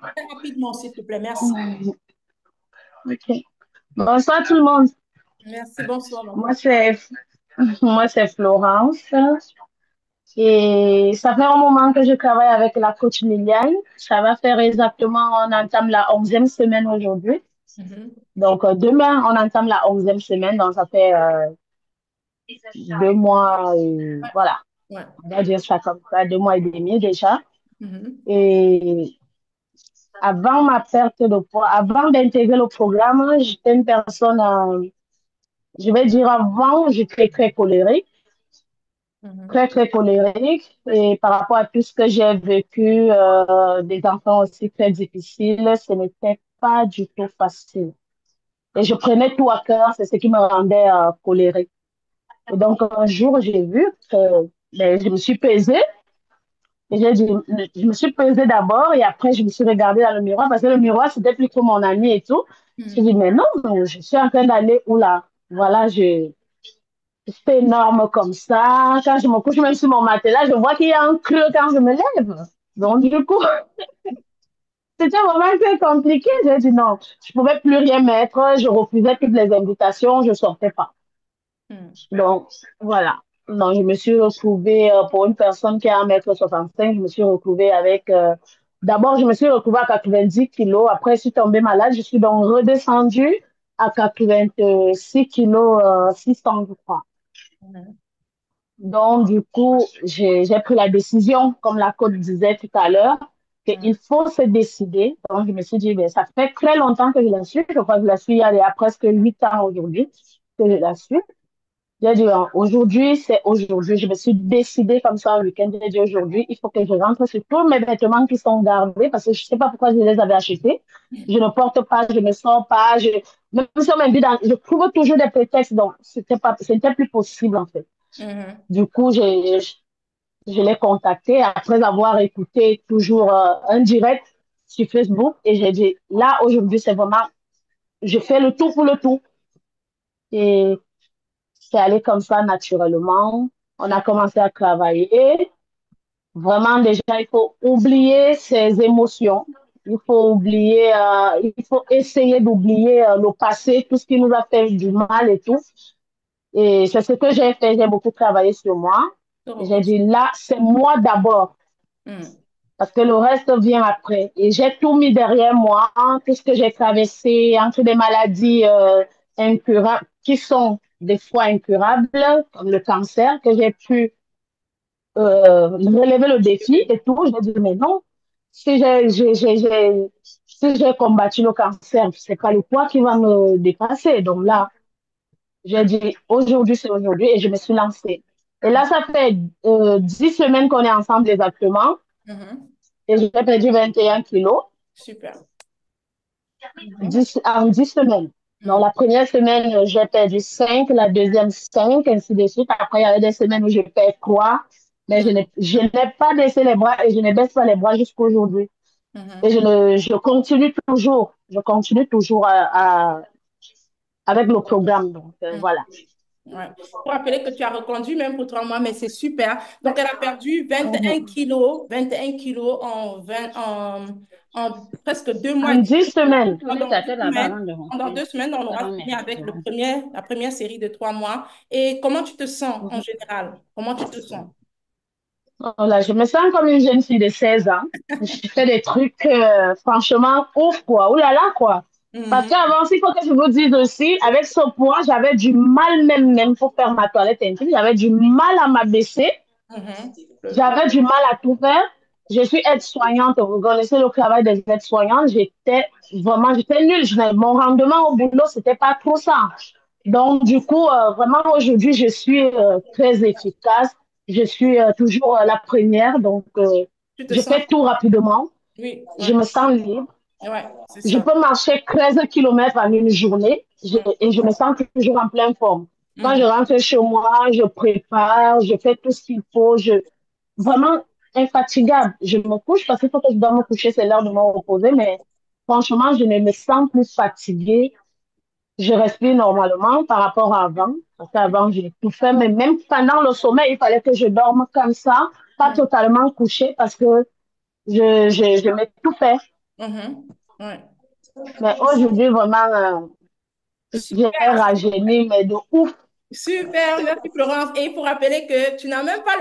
Très rapidement, s'il te plaît. Merci. Ok. Bonsoir tout le monde. Merci, bonsoir, Moi, maman. c'est moi, c'est Florence. Et ça fait un moment que je travaille avec la coach Liliane. Ça va faire exactement, on entame la 11e semaine aujourd'hui. Mhm. Donc, demain, on entame la 11e semaine. Donc, ça fait 2 mois, Ouais, voilà. ouais. On va dire ça comme ça, 2 mois et demi déjà. Mhm. Et avant ma perte de poids, avant d'intégrer le programme, j'étais une personne, je vais dire avant, j'étais très colérique, Mhm. très, très colérique. Et par rapport à tout ce que j'ai vécu, des enfants aussi très difficiles, ce n'était pas du tout facile. Et je prenais tout à cœur, c'est ce qui me rendait colérique. Et donc, un jour, j'ai vu que ben, je me suis pesée. Et je me suis pesée d'abord et après, je me suis regardée dans le miroir parce que le miroir, c'était plus que mon ami et tout. Je me suis dit, mais non, non, je suis en train d'aller où là? Voilà, c'est énorme comme ça. Quand je me couche même sur mon matelas, je vois qu'il y a un creux quand je me lève. Donc, du coup, c'était vraiment très compliqué. J'ai dit non, je pouvais plus rien mettre. Je refusais toutes les invitations, je sortais pas. Mhm. Donc, voilà. Donc, je me suis retrouvée, pour une personne qui a 1,65 m, je me suis retrouvée avec, d'abord, je me suis retrouvée à 90 kilos. Après, je suis tombée malade. Je suis donc redescendue à 86 kilos, 600, je crois. Mhm. Donc, du coup, j'ai pris la décision, comme la coach disait tout à l'heure, qu'il faut se décider. Donc, je me suis dit, ben, ça fait très longtemps que je la suis. Je crois que je la suis il y a presque 8 ans aujourd'hui que je la suis. J'ai dit, aujourd'hui, c'est aujourd'hui. Je me suis décidée comme ça le week-end. J'ai dit, aujourd'hui, il faut que je rentre sur tous mes vêtements qui sont gardés parce que je ne sais pas pourquoi je les avais achetés. Je ne porte pas, je ne sors pas. Même si on m'invite je trouve toujours des prétextes. Donc, c'était plus possible, en fait. Mhm. Du coup, je l'ai contacté après avoir écouté toujours un direct sur Facebook et j'ai dit, là, aujourd'hui, c'est vraiment, je fais le tout pour le tout. Et c'est allé comme ça naturellement. On a commencé à travailler. Vraiment, déjà, il faut oublier ses émotions. Il faut oublier, il faut essayer d'oublier le passé, tout ce qui nous a fait du mal et tout. Et c'est ce que j'ai fait. J'ai beaucoup travaillé sur moi. Je Et j'ai dit, reconnais. là, c'est moi d'abord, Mhm. parce que le reste vient après. Et j'ai tout mis derrière moi, hein, tout ce que j'ai traversé, entre des maladies incurables, qui sont des fois incurables, comme le cancer, que j'ai pu relever le défi et tout. Je dit, mais non, si j'ai combattu le cancer, c'est pas le poids qui va me dépasser. Donc là, j'ai dit, aujourd'hui, c'est aujourd'hui, et je me suis lancée. Et là, ça fait 10 semaines qu'on est ensemble exactement, Mhm. et j'ai perdu 21 kilos Super. Mhm. en 10 semaines. Donc, Mhm. la première semaine, j'ai perdu 5, la deuxième 5, ainsi de suite. Après, il y avait des semaines où je perds 3, mais je n'ai pas baissé les bras et je ne baisse pas les bras jusqu'à aujourd'hui. Et Mhm. je continue toujours avec le programme. Donc, Mhm. voilà. Ouais. Pour rappeler que tu as reconduit même pour 3 mois, mais c'est super. Donc, elle a perdu 21 Mhm. kilos, 21 kilos en presque 2 mois et En demi. 10 semaines. Pendant 2 semaines, pendant 2 semaines, on aura fini avec la première série de 3 mois. Et comment tu te sens en général? Comment tu te sens? Voilà, je me sens comme une jeune fille de 16 ans. Je fais des trucs, franchement, ouf, quoi. Ouh là là, quoi. Parce Mhm. qu'avant, il faut que je vous dise aussi, avec ce poids, j'avais du mal même pour faire ma toilette intime. J'avais du mal à m'abaisser. Mhm. J'avais du mal à tout faire. Je suis aide-soignante. Vous connaissez le travail des aides-soignantes. J'étais nulle. Mon rendement au boulot, c'était pas trop ça. Donc, du coup, vraiment, aujourd'hui, je suis très efficace. je suis toujours la première, donc Tu te je sens? fais tout rapidement. Oui, Je ouais, me sens libre. ouais, c'est Je ça. peux marcher 13 kilomètres en une journée et je me sens toujours en pleine forme. Quand je Mhm, rentre chez moi, je prépare, je fais tout ce qu'il faut. Vraiment infatigable. Je me couche parce qu'il faut que je dois me coucher, c'est l'heure de me reposer, mais franchement, je ne me sens plus fatiguée. Je respire normalement par rapport à avant. Parce qu'avant, j'ai tout fait, mais même pendant le sommeil, il fallait que je dorme comme ça, pas mhm, totalement couché parce que je m'étouffais. mhm, ouais. Mais aujourd'hui, vraiment, j'ai Super. rajeuni, mais de ouf. Super, merci Florence. Et il faut rappeler que tu n'as même pas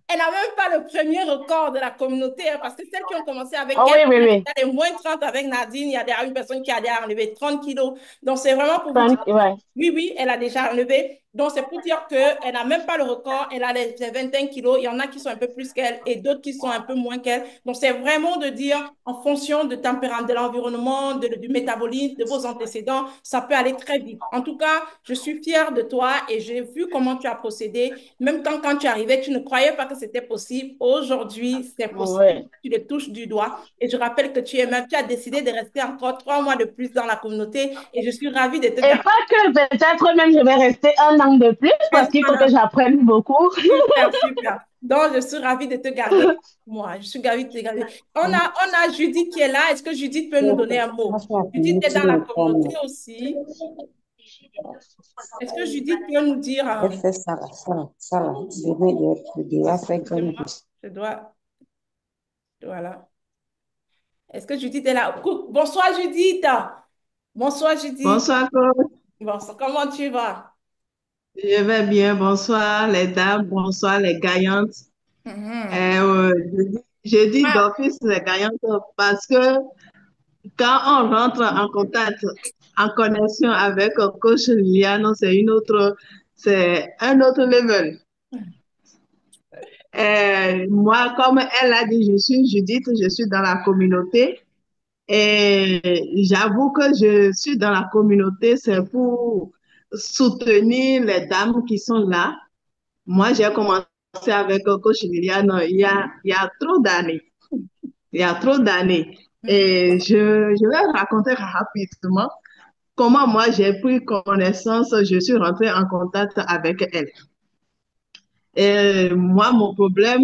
elle n'a même pas le premier record de la communauté, hein, parce que celles qui ont commencé avec Oh elle, oui, oui, il oui. y a des moins 30 avec Nadine, il y a déjà une personne qui a déjà enlevé 30 kilos. Donc, c'est vraiment pour vous dire, Ouais. oui, oui, elle a déjà enlevé. Donc, c'est pour dire qu'elle n'a même pas le record, elle a les 21 kilos. Il y en a qui sont un peu plus qu'elle et d'autres qui sont un peu moins qu'elle. Donc, c'est vraiment de dire, en fonction de tempérament, de l'environnement, du métabolisme, de vos antécédents, ça peut aller très vite. En tout cas, je suis fière de toi et j'ai vu comment tu as procédé. Même temps, quand tu arrivais, tu ne croyais pas que c'était possible. Aujourd'hui, c'est possible. Ouais. Tu le touches du doigt. Et je rappelle que tu as décidé de rester encore 3 mois de plus dans la communauté et je suis ravie de te Et garder. pas que peut-être même je vais rester un an de plus parce qu'il faut que Voilà. j'apprenne beaucoup. Super, super. Donc, je suis ravie de te garder. Moi, je suis ravie de te garder. On a Judith qui est là. Est-ce que Judith peut nous donner un Moi, mot? je suis en Judith est dans la le communauté forme. aussi. Est-ce que Judith peut nous dire... Elle fait ça, là, ça, là, ça, là. Je dois faire comme Excusez-moi, je dois... Voilà. Est-ce que Judith est là? Bonsoir Judith. Bonsoir Judith. Bonsoir, Claude. Bonsoir, comment tu vas? Je vais bien. Bonsoir, les dames. Bonsoir, les gagnantes. Mhm. Je dis d'office les gagnantes parce que quand on rentre en contact, en connexion avec coach Liliane, c'est un autre level. Moi, comme elle a dit, je suis Judith, je suis dans la communauté. Et j'avoue que je suis dans la communauté, c'est pour soutenir les dames qui sont là. Moi, j'ai commencé avec coach Liliane il y a trop d'années. Il y a trop d'années. Mhm. Et je vais raconter rapidement comment moi j'ai pris connaissance, je suis rentrée en contact avec elle. Et moi, mon problème,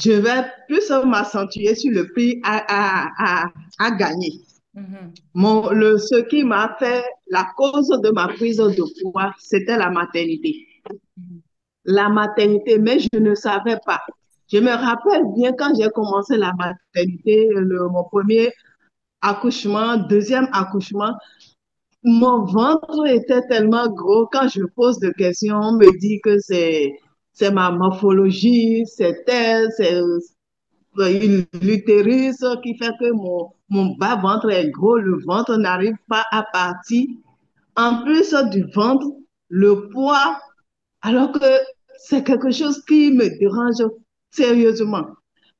je vais plus m'accentuer sur le prix à gagner. Mhm. Ce qui m'a fait la cause de ma prise de poids, c'était la maternité. Mhm. La maternité, mais je ne savais pas. Je me rappelle bien quand j'ai commencé la maternité, mon premier accouchement, deuxième accouchement, mon ventre était tellement gros. Quand je pose des questions, on me dit que c'est ma morphologie, c'est l'utérus qui fait que mon bas ventre est gros, le ventre n'arrive pas à partir. En plus du ventre, le poids, alors que c'est quelque chose qui me dérange sérieusement.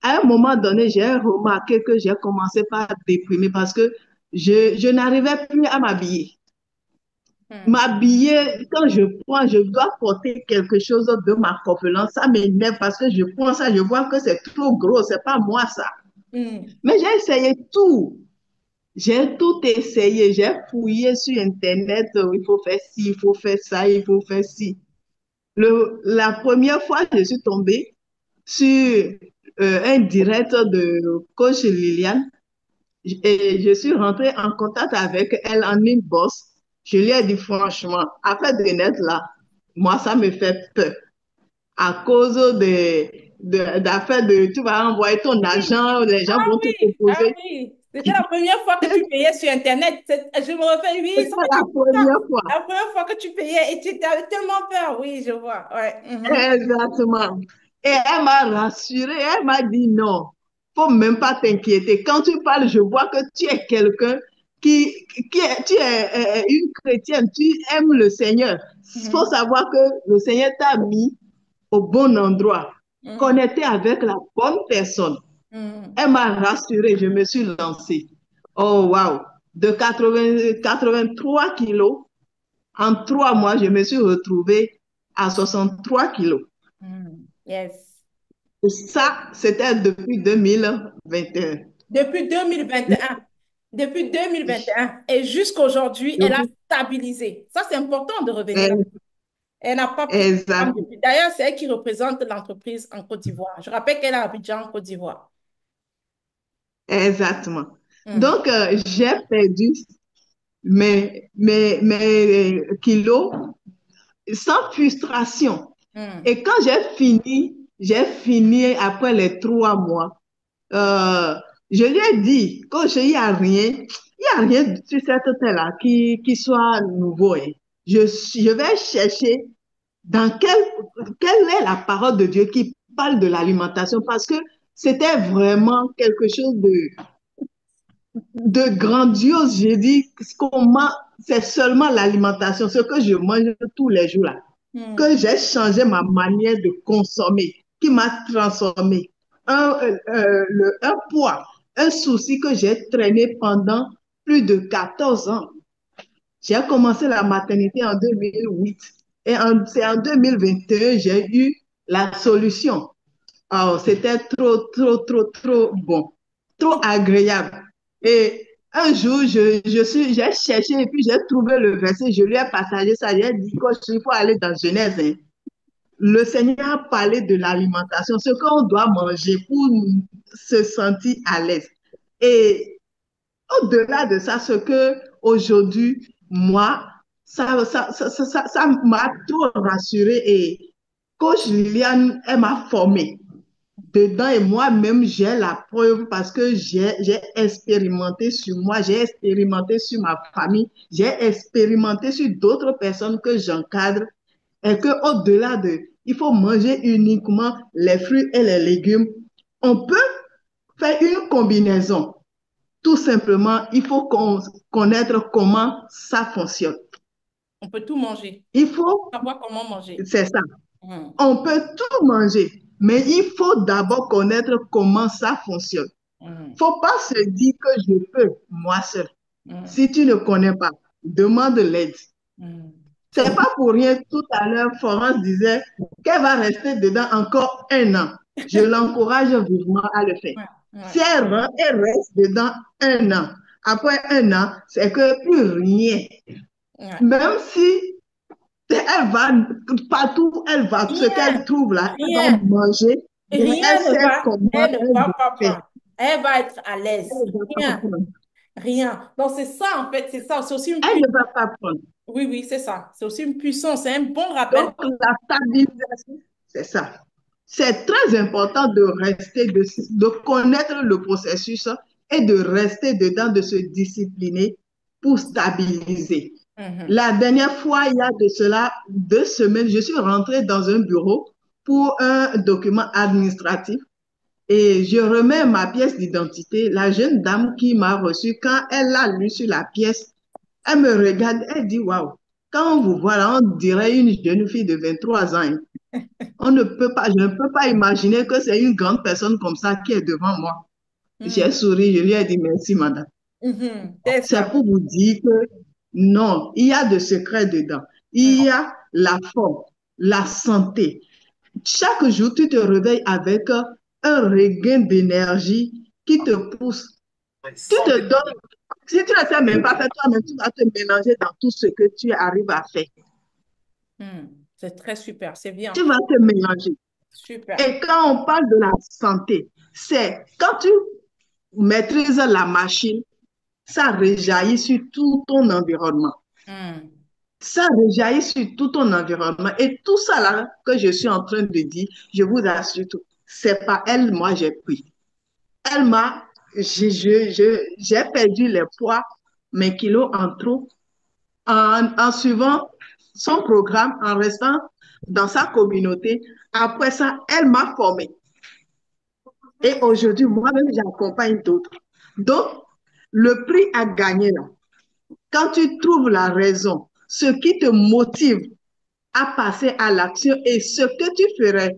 À un moment donné, j'ai remarqué que j'ai commencé par déprimer parce que je n'arrivais plus à m'habiller. Mhm. M'habiller, quand je dois porter quelque chose de ma corpulence, ça m'énerve parce que je prends ça, je vois que c'est trop gros, c'est pas moi ça. Mhm. Mais j'ai essayé tout. J'ai tout essayé. J'ai fouillé sur Internet. Il faut faire ci, il faut faire ça, il faut faire ci. La première fois, je suis tombée sur un direct de coach Liliane et je suis rentrée en contact avec elle en inbox. Je lui ai dit franchement, après de naître là, moi, ça me fait peur à cause d'affaires tu vas envoyer ton Oui. argent, les gens vont te Oui, ah proposer. oui. C'était la première fois que tu payais sur Internet. Je me rappelle, oui, C'est ça pas fait la quelque temps. première fois. La première fois que tu payais et tu avais tellement peur. Oui, je vois. Ouais. Mhm. Exactement. Et elle m'a rassurée, elle m'a dit non, faut même pas t'inquiéter. Quand tu parles, je vois que tu es quelqu'un tu es une chrétienne, tu aimes le Seigneur. Il faut Mhm. savoir que le Seigneur t'a mis au bon endroit, Mhm. connecté avec la bonne personne. Mhm. Elle m'a rassurée, je me suis lancée. Oh, waouh! De 83 kilos, en 3 mois, je me suis retrouvée à 63 kilos. Mhm. Yes. Ça, c'était depuis 2021. Depuis 2021. Depuis 2021. Et jusqu'à aujourd'hui, elle a stabilisé. Ça, c'est important de revenir. Elle n'a pas pris de femme Exactement. depuis. D'ailleurs, c'est elle qui représente l'entreprise en Côte d'Ivoire. Je rappelle qu'elle est à Abidjan, en Côte d'Ivoire. Exactement. Mhm. Donc, j'ai perdu mes kilos sans frustration. Mhm. Et quand j'ai fini après les 3 mois, euh, je lui ai dit, coach, il y a rien sur cette terre-là qui soit nouveau, hein. Je vais chercher dans quelle est la parole de Dieu qui parle de l'alimentation parce que c'était vraiment quelque chose de grandiose. J'ai dit, comment c'est seulement l'alimentation, ce que je mange tous les jours là, que Mhm. j'ai changé ma manière de consommer, qui m'a transformé. Un poids, un souci que j'ai traîné pendant plus de 14 ans. J'ai commencé la maternité en 2008 et c'est en 2021 j'ai eu la solution. Oh, c'était trop, trop, trop, trop bon, trop Donc, agréable. Et un jour, j'ai cherché et puis j'ai trouvé le verset, je lui ai partagé ça, j'ai dit, coach, il faut aller dans Genèse, hein. Le Seigneur a parlé de l'alimentation, ce qu'on doit manger pour se sentir à l'aise. Et au-delà de ça, ce que aujourd'hui, moi, ça m'a trop rassurée et coach Liliane, elle m'a formée dedans et moi-même, j'ai la preuve parce que j'ai expérimenté sur moi, j'ai expérimenté sur ma famille, j'ai expérimenté sur d'autres personnes que j'encadre et qu'au-delà il faut manger uniquement les fruits et les légumes, on peut faire une combinaison. Tout simplement, il faut connaître comment ça fonctionne. on peut tout manger. Il faut, Savoir comment manger. c'est ça. Mhm. On peut tout manger, mais il faut d'abord connaître comment ça fonctionne. Mhm. Faut pas se dire que je peux, moi seul. Mhm. Si tu ne connais pas, demande l'aide. Mhm. C'est C'est vrai. pas pour rien, tout à l'heure, Florence disait qu'elle va rester dedans encore 1 an. Je l'encourage vivement à le faire. Ouais, Si ouais, elle reste dedans 1 an, après 1 an, c'est que plus rien. ouais. Même si elle va partout où elle va, ce Rien, qu'elle trouve là, elle va rien, manger, mais elle rien sait comment elle ne elle va doit pas faire. prendre. Elle va être à l'aise. Elle ne va pas Rien, prendre. rien. Donc, c'est ça, en fait, c'est ça. C'est aussi une Elle puissance. ne va pas prendre. Oui, oui, c'est ça. C'est aussi une puissance. C'est un bon rappel. Donc, la stabilisation, c'est ça. C'est très important de rester, de connaître le processus et de rester dedans, de se discipliner pour stabiliser. Mhm. La dernière fois, il y a de cela 2 semaines, je suis rentrée dans un bureau pour un document administratif et je remets ma pièce d'identité. La jeune dame qui m'a reçue, quand elle l'a lu sur la pièce, elle me regarde, elle dit, waouh, quand on vous voit là, on dirait une jeune fille de 23 ans, hein. Je ne peux pas imaginer que c'est une grande personne comme ça qui est devant moi. J'ai Mhm. souri, je lui ai dit merci, madame. Mhm. C'est C'est ça. pour vous dire que non, il y a de secrets dedans. Il y a la forme, la santé. Chaque jour, tu te réveilles avec un regain d'énergie qui te pousse. Tu te donnes, si tu ne sais même pas faire toi-même, tu vas te mélanger dans tout ce que tu arrives à faire. Mhm. C'est très super. C'est bien. Tu vas te mélanger. Super. Et quand on parle de la santé, c'est quand tu maîtrises la machine, ça rejaillit sur tout ton environnement. Mhm. Ça rejaillit sur tout ton environnement. Et tout ça là que je suis en train de dire, je vous assure, c'est pas elle, moi j'ai pris. Elle m'a, j'ai perdu les poids, mes kilos en trop, en suivant son programme, en restant dans sa communauté. Après ça, elle m'a formée. Et aujourd'hui, moi-même, j'accompagne d'autres. Donc, le prix à gagner là, quand tu trouves la raison, ce qui te motive à passer à l'action et ce que tu ferais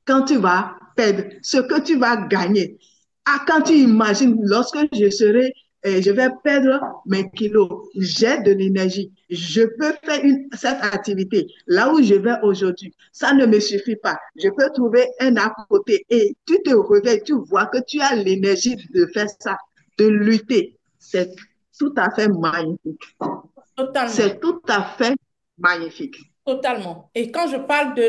quand tu vas perdre, ce que tu vas gagner. Ah, quand tu imagines, lorsque je serai je vais perdre mes kilos. J'ai de l'énergie. Je peux faire cette activité là où je vais aujourd'hui. Ça ne me suffit pas. Je peux trouver un à côté et tu te réveilles, tu vois que tu as l'énergie de faire ça, de lutter. C'est tout à fait magnifique. Totalement. C'est tout à fait magnifique. Totalement. Et quand je parle du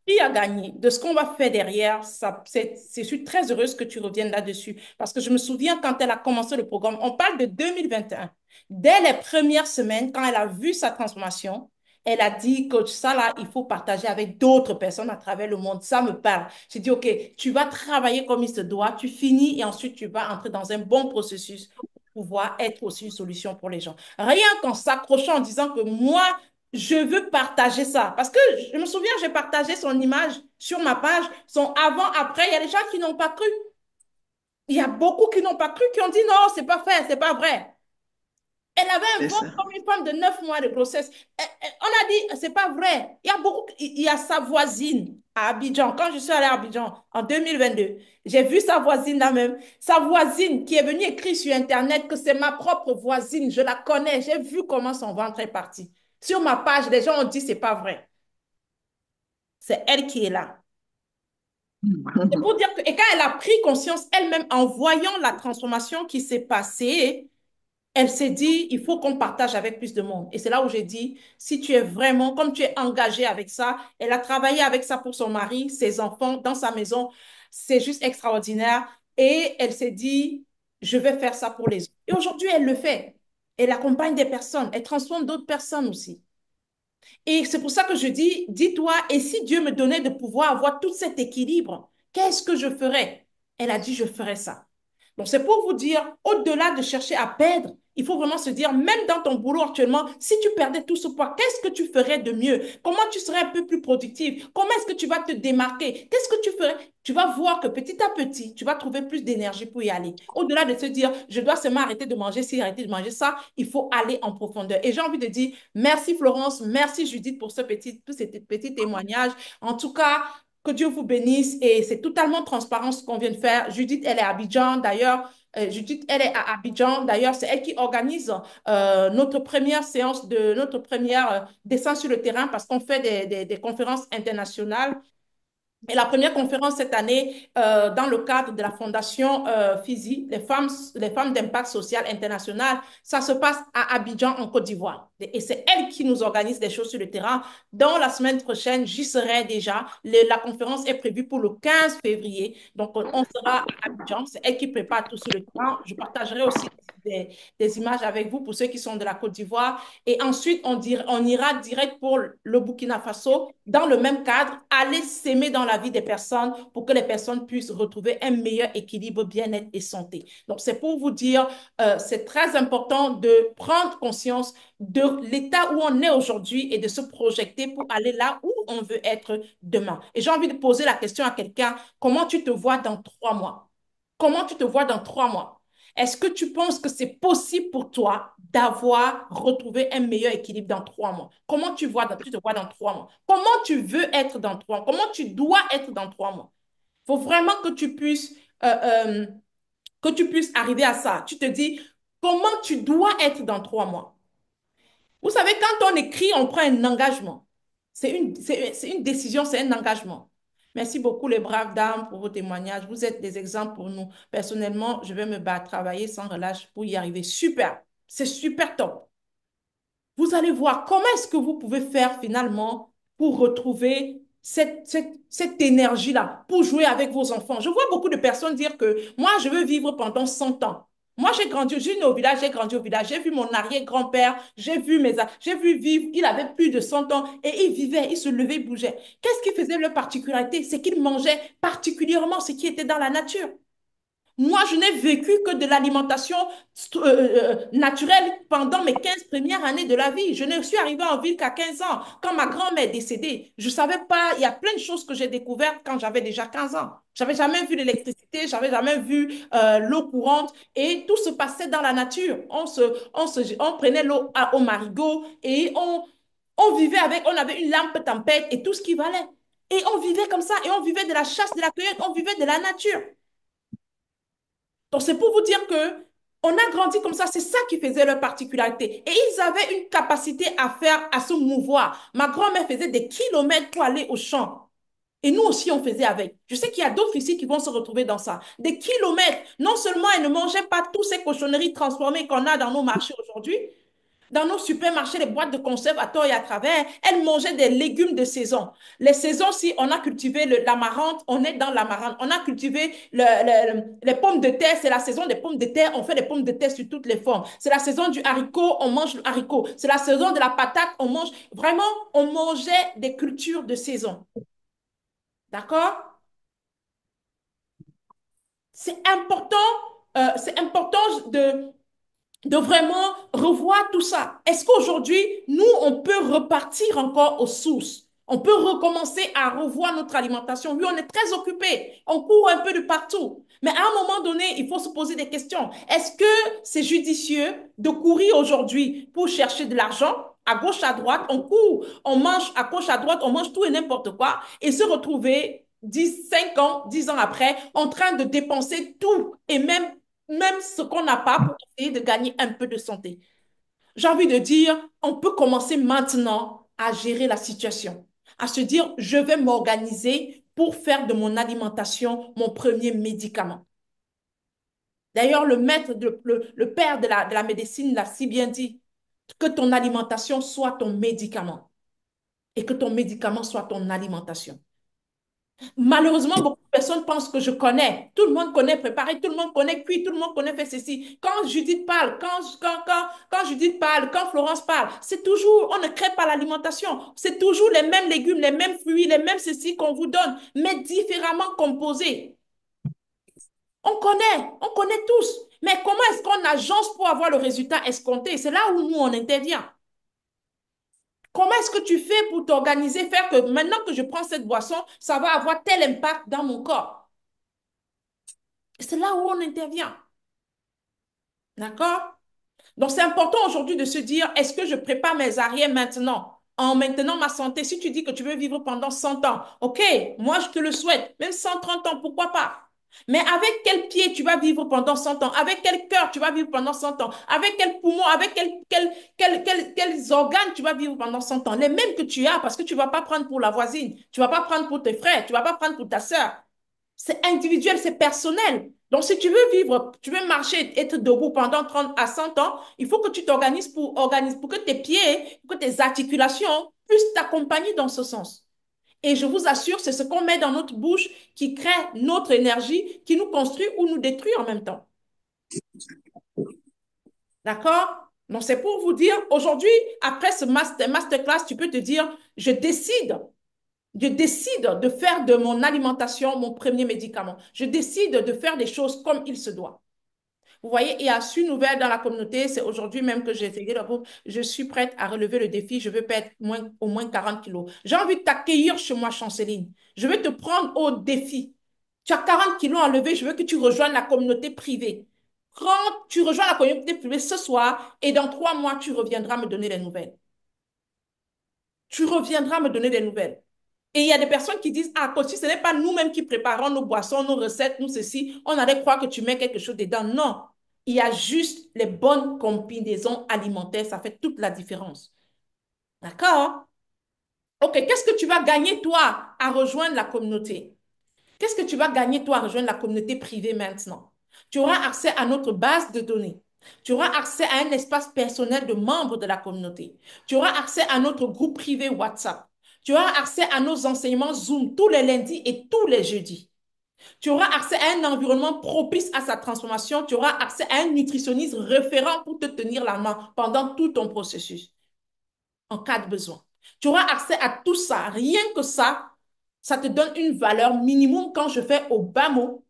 prix à gagner, de ce qu'on va faire derrière, je suis très heureuse que tu reviennes là-dessus. Parce que je me souviens quand elle a commencé le programme, on parle de 2021. Dès les premières semaines, quand elle a vu sa transformation, elle a dit, coach, ça là, il faut partager avec d'autres personnes à travers le monde. Ça me parle. J'ai dit, OK, tu vas travailler comme il se doit, tu finis et ensuite tu vas entrer dans un bon processus pour pouvoir être aussi une solution pour les gens. Rien qu'en s'accrochant en disant que moi, je veux partager ça. Parce que je me souviens, j'ai partagé son image sur ma page, son avant-après. Il y a des gens qui n'ont pas cru. Il y a beaucoup qui n'ont pas cru, qui ont dit non, c'est pas fait, c'est pas vrai. Elle avait un C'est ventre ça. comme une femme de 9 mois de grossesse. On a dit, c'est pas vrai. Il y a beaucoup, il y a sa voisine à Abidjan. Quand je suis allée à Abidjan en 2022, j'ai vu sa voisine là même. Sa voisine qui est venue écrire sur Internet que c'est ma propre voisine. Je la connais. J'ai vu comment son ventre est parti. Sur ma page, les gens ont dit, c'est pas vrai. C'est elle qui est là. C'est pour dire que, et quand elle a pris conscience elle-même en voyant la transformation qui s'est passée, elle s'est dit, il faut qu'on partage avec plus de monde. Et c'est là où j'ai dit, si tu es vraiment, comme tu es engagé avec ça, elle a travaillé avec ça pour son mari, ses enfants, dans sa maison. C'est juste extraordinaire. Et elle s'est dit, je vais faire ça pour les autres. Et aujourd'hui, elle le fait. Elle accompagne des personnes. Elle transforme d'autres personnes aussi. Et c'est pour ça que je dis, dis-toi, et si Dieu me donnait de pouvoir avoir tout cet équilibre, qu'est-ce que je ferais? Elle a dit, je ferais ça. Donc, c'est pour vous dire, au-delà de chercher à perdre, il faut vraiment se dire, même dans ton boulot actuellement, si tu perdais tout ce poids, qu'est-ce que tu ferais de mieux? Comment tu serais un peu plus productive? Comment est-ce que tu vas te démarquer? Qu'est-ce que tu ferais? Tu vas voir que petit à petit, tu vas trouver plus d'énergie pour y aller. Au-delà de se dire, je dois seulement arrêter de manger ci, arrêter de manger ça, il faut aller en profondeur. Et j'ai envie de dire, merci Florence, merci Judith pour tous ces petits témoignages. En tout cas, que Dieu vous bénisse et c'est totalement transparent ce qu'on vient de faire. Judith, elle est à Abidjan d'ailleurs. Judith, elle est à Abidjan. D'ailleurs, c'est elle qui organise notre première séance notre première descente sur le terrain parce qu'on fait des conférences internationales. Et la première conférence cette année, dans le cadre de la Fondation FISI, les femmes d'impact social international, ça se passe à Abidjan, en Côte d'Ivoire. Et c'est elle qui nous organise des choses sur le terrain. Dans la semaine prochaine, j'y serai déjà. La conférence est prévue pour le 15 février. Donc, on sera à Abidjan. C'est elle qui prépare tout sur le terrain. Je partagerai aussi des images avec vous pour ceux qui sont de la Côte d'Ivoire. Et ensuite, on ira direct pour le Burkina Faso dans le même cadre, aller s'aimer dans la vie des personnes pour que les personnes puissent retrouver un meilleur équilibre, bien-être et santé. Donc, c'est pour vous dire, c'est très important de prendre conscience de l'état où on est aujourd'hui et de se projeter pour aller là où on veut être demain. Et j'ai envie de poser la question à quelqu'un, comment tu te vois dans 3 mois? Comment tu te vois dans 3 mois? Est-ce que tu penses que c'est possible pour toi d'avoir retrouvé un meilleur équilibre dans 3 mois? Comment tu te vois dans 3 mois? Comment tu veux être dans 3 mois? Comment tu dois être dans 3 mois? Il faut vraiment que tu puisses arriver à ça. Tu te dis, comment tu dois être dans 3 mois? Vous savez, quand on écrit, on prend un engagement. C'est une décision, c'est un engagement. Merci beaucoup, les braves dames, pour vos témoignages. Vous êtes des exemples pour nous. Personnellement, je vais me battre, travailler sans relâche pour y arriver. Super. C'est super top. Vous allez voir comment est-ce que vous pouvez faire finalement pour retrouver cette énergie-là, pour jouer avec vos enfants. Je vois beaucoup de personnes dire que moi, je veux vivre pendant 100 ans. Moi, je suis née au village, j'ai grandi au village, j'ai vu mon arrière-grand-père, j'ai vu vivre, il avait plus de 100 ans et il vivait, il se levait, il bougeait. Qu'est-ce qui faisait leur particularité? C'est qu'il mangeait particulièrement ce qui était dans la nature. Moi, je n'ai vécu que de l'alimentation naturelle pendant mes 15 premières années de la vie. Je ne suis arrivée en ville qu'à 15 ans, quand ma grand-mère est décédée. Je ne savais pas, il y a plein de choses que j'ai découvertes quand j'avais déjà 15 ans. Je n'avais jamais vu l'électricité, je n'avais jamais vu l'eau courante et tout se passait dans la nature. On prenait l'eau au marigot et on vivait avec, on avait une lampe tempête et tout ce qui valait. Et on vivait comme ça et on vivait de la chasse, de la cueillette, on vivait de la nature. Donc, c'est pour vous dire que On a grandi comme ça, c'est ça qui faisait leur particularité. Et ils avaient une capacité à faire, à se mouvoir. Ma grand-mère faisait des kilomètres pour aller au champ. Et nous aussi, on faisait avec. Je sais qu'il y a d'autres ici qui vont se retrouver dans ça. Des kilomètres. Non seulement elles ne mangeaient pas toutes ces cochonneries transformées qu'on a dans nos marchés aujourd'hui, dans nos supermarchés, les boîtes de conserve à tort et à travers, elles mangeaient des légumes de saison. Les saisons, si on a cultivé l'amarante, on est dans l'amarante. On a cultivé les pommes de terre, c'est la saison des pommes de terre, on fait des pommes de terre sur toutes les formes. C'est la saison du haricot, on mange le haricot. C'est la saison de la patate, on mange. Vraiment, on mangeait des cultures de saison. D'accord? C'est important de vraiment revoir tout ça. Est-ce qu'aujourd'hui, nous, on peut repartir encore aux sources? On peut recommencer à revoir notre alimentation. Oui, on est très occupé. On court un peu de partout. Mais à un moment donné, il faut se poser des questions. Est-ce que c'est judicieux de courir aujourd'hui pour chercher de l'argent? À gauche, à droite, on court, on mange à gauche, à droite, on mange tout et n'importe quoi et se retrouver 5 ans, 10 ans après, en train de dépenser tout et même ce qu'on n'a pas pour essayer de gagner un peu de santé. J'ai envie de dire, on peut commencer maintenant à gérer la situation, à se dire, je vais m'organiser pour faire de mon alimentation mon premier médicament. D'ailleurs, le maître, le père de la médecine l'a si bien dit, que ton alimentation soit ton médicament et que ton médicament soit ton alimentation. Malheureusement, beaucoup de personnes pensent que je connais. Tout le monde connaît préparer, tout le monde connaît cuire, tout le monde connaît faire ceci. Quand Judith parle, quand Judith parle, quand Florence parle, c'est toujours, on ne crée pas l'alimentation. C'est toujours les mêmes légumes, les mêmes fruits, les mêmes ceci qu'on vous donne, mais différemment composés. On connaît tous. Mais comment est-ce qu'on agence pour avoir le résultat escompté? C'est là où nous, on intervient. Comment est-ce que tu fais pour t'organiser, faire que maintenant que je prends cette boisson, ça va avoir tel impact dans mon corps? C'est là où on intervient. D'accord? Donc, c'est important aujourd'hui de se dire, est-ce que je prépare mes arrières maintenant, en maintenant ma santé? Si tu dis que tu veux vivre pendant 100 ans, OK, moi, je te le souhaite. Même 130 ans, pourquoi pas? Mais avec quel pied tu vas vivre pendant 100 ans? Avec quel cœur tu vas vivre pendant 100 ans? Avec quel poumon? Avec quels organes tu vas vivre pendant 100 ans? Les mêmes que tu as, parce que tu ne vas pas prendre pour la voisine, tu ne vas pas prendre pour tes frères, tu ne vas pas prendre pour ta sœur. C'est individuel, c'est personnel. Donc, si tu veux vivre, tu veux marcher, être debout pendant 30 à 100 ans, il faut que tu t'organises pour que tes pieds, pour que tes articulations puissent t'accompagner dans ce sens. Et je vous assure, c'est ce qu'on met dans notre bouche qui crée notre énergie, qui nous construit ou nous détruit en même temps. D'accord? Donc, c'est pour vous dire, aujourd'hui, après ce masterclass, tu peux te dire, je décide de faire de mon alimentation mon premier médicament. Je décide de faire les choses comme il se doit. Vous voyez, il y a une nouvelle dans la communauté. C'est aujourd'hui même que j'ai intégré le groupe. Je suis prête à relever le défi. Je veux perdre au moins 40 kilos. J'ai envie de t'accueillir chez moi, Chanceline. Je veux te prendre au défi. Tu as 40 kilos à lever. Je veux que tu rejoignes la communauté privée. Quand tu rejoins la communauté privée ce soir et dans 3 mois, tu reviendras me donner les nouvelles. Tu reviendras me donner des nouvelles. Et il y a des personnes qui disent, ah, Coach, ce n'est pas nous-mêmes qui préparons nos boissons, nos recettes, nous ceci. On allait croire que tu mets quelque chose dedans. Non. Il y a juste les bonnes combinaisons alimentaires. Ça fait toute la différence. D'accord? OK, qu'est-ce que tu vas gagner, toi, à rejoindre la communauté? Qu'est-ce que tu vas gagner, toi, à rejoindre la communauté privée maintenant? Tu auras accès à notre base de données. Tu auras accès à un espace personnel de membres de la communauté. Tu auras accès à notre groupe privé WhatsApp. Tu auras accès à nos enseignements Zoom tous les lundis et tous les jeudis. Tu auras accès à un environnement propice à sa transformation. Tu auras accès à un nutritionniste référent pour te tenir la main pendant tout ton processus, en cas de besoin. Tu auras accès à tout ça. Rien que ça te donne une valeur minimum quand je fais au bas mot.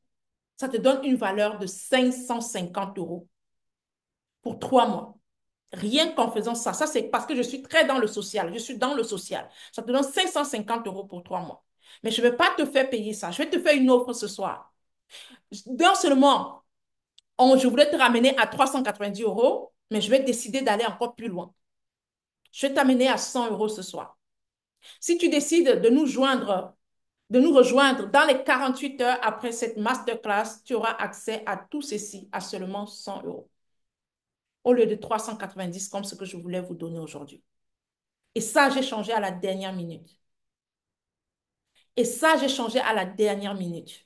Ça te donne une valeur de 550 euros pour 3 mois. Rien qu'en faisant ça. Ça, c'est parce que je suis très dans le social. Je suis dans le social. Ça te donne 550 euros pour 3 mois. Mais je ne vais pas te faire payer ça. Je vais te faire une offre ce soir. Non seulement, je voulais te ramener à 390 euros, mais je vais décider d'aller encore plus loin. Je vais t'amener à 100 euros ce soir. Si tu décides de nous rejoindre dans les 48 heures après cette masterclass, tu auras accès à tout ceci à seulement 100 euros. au lieu de 390 comme ce que je voulais vous donner aujourd'hui. Et ça, j'ai changé à la dernière minute. Et ça, j'ai changé à la dernière minute.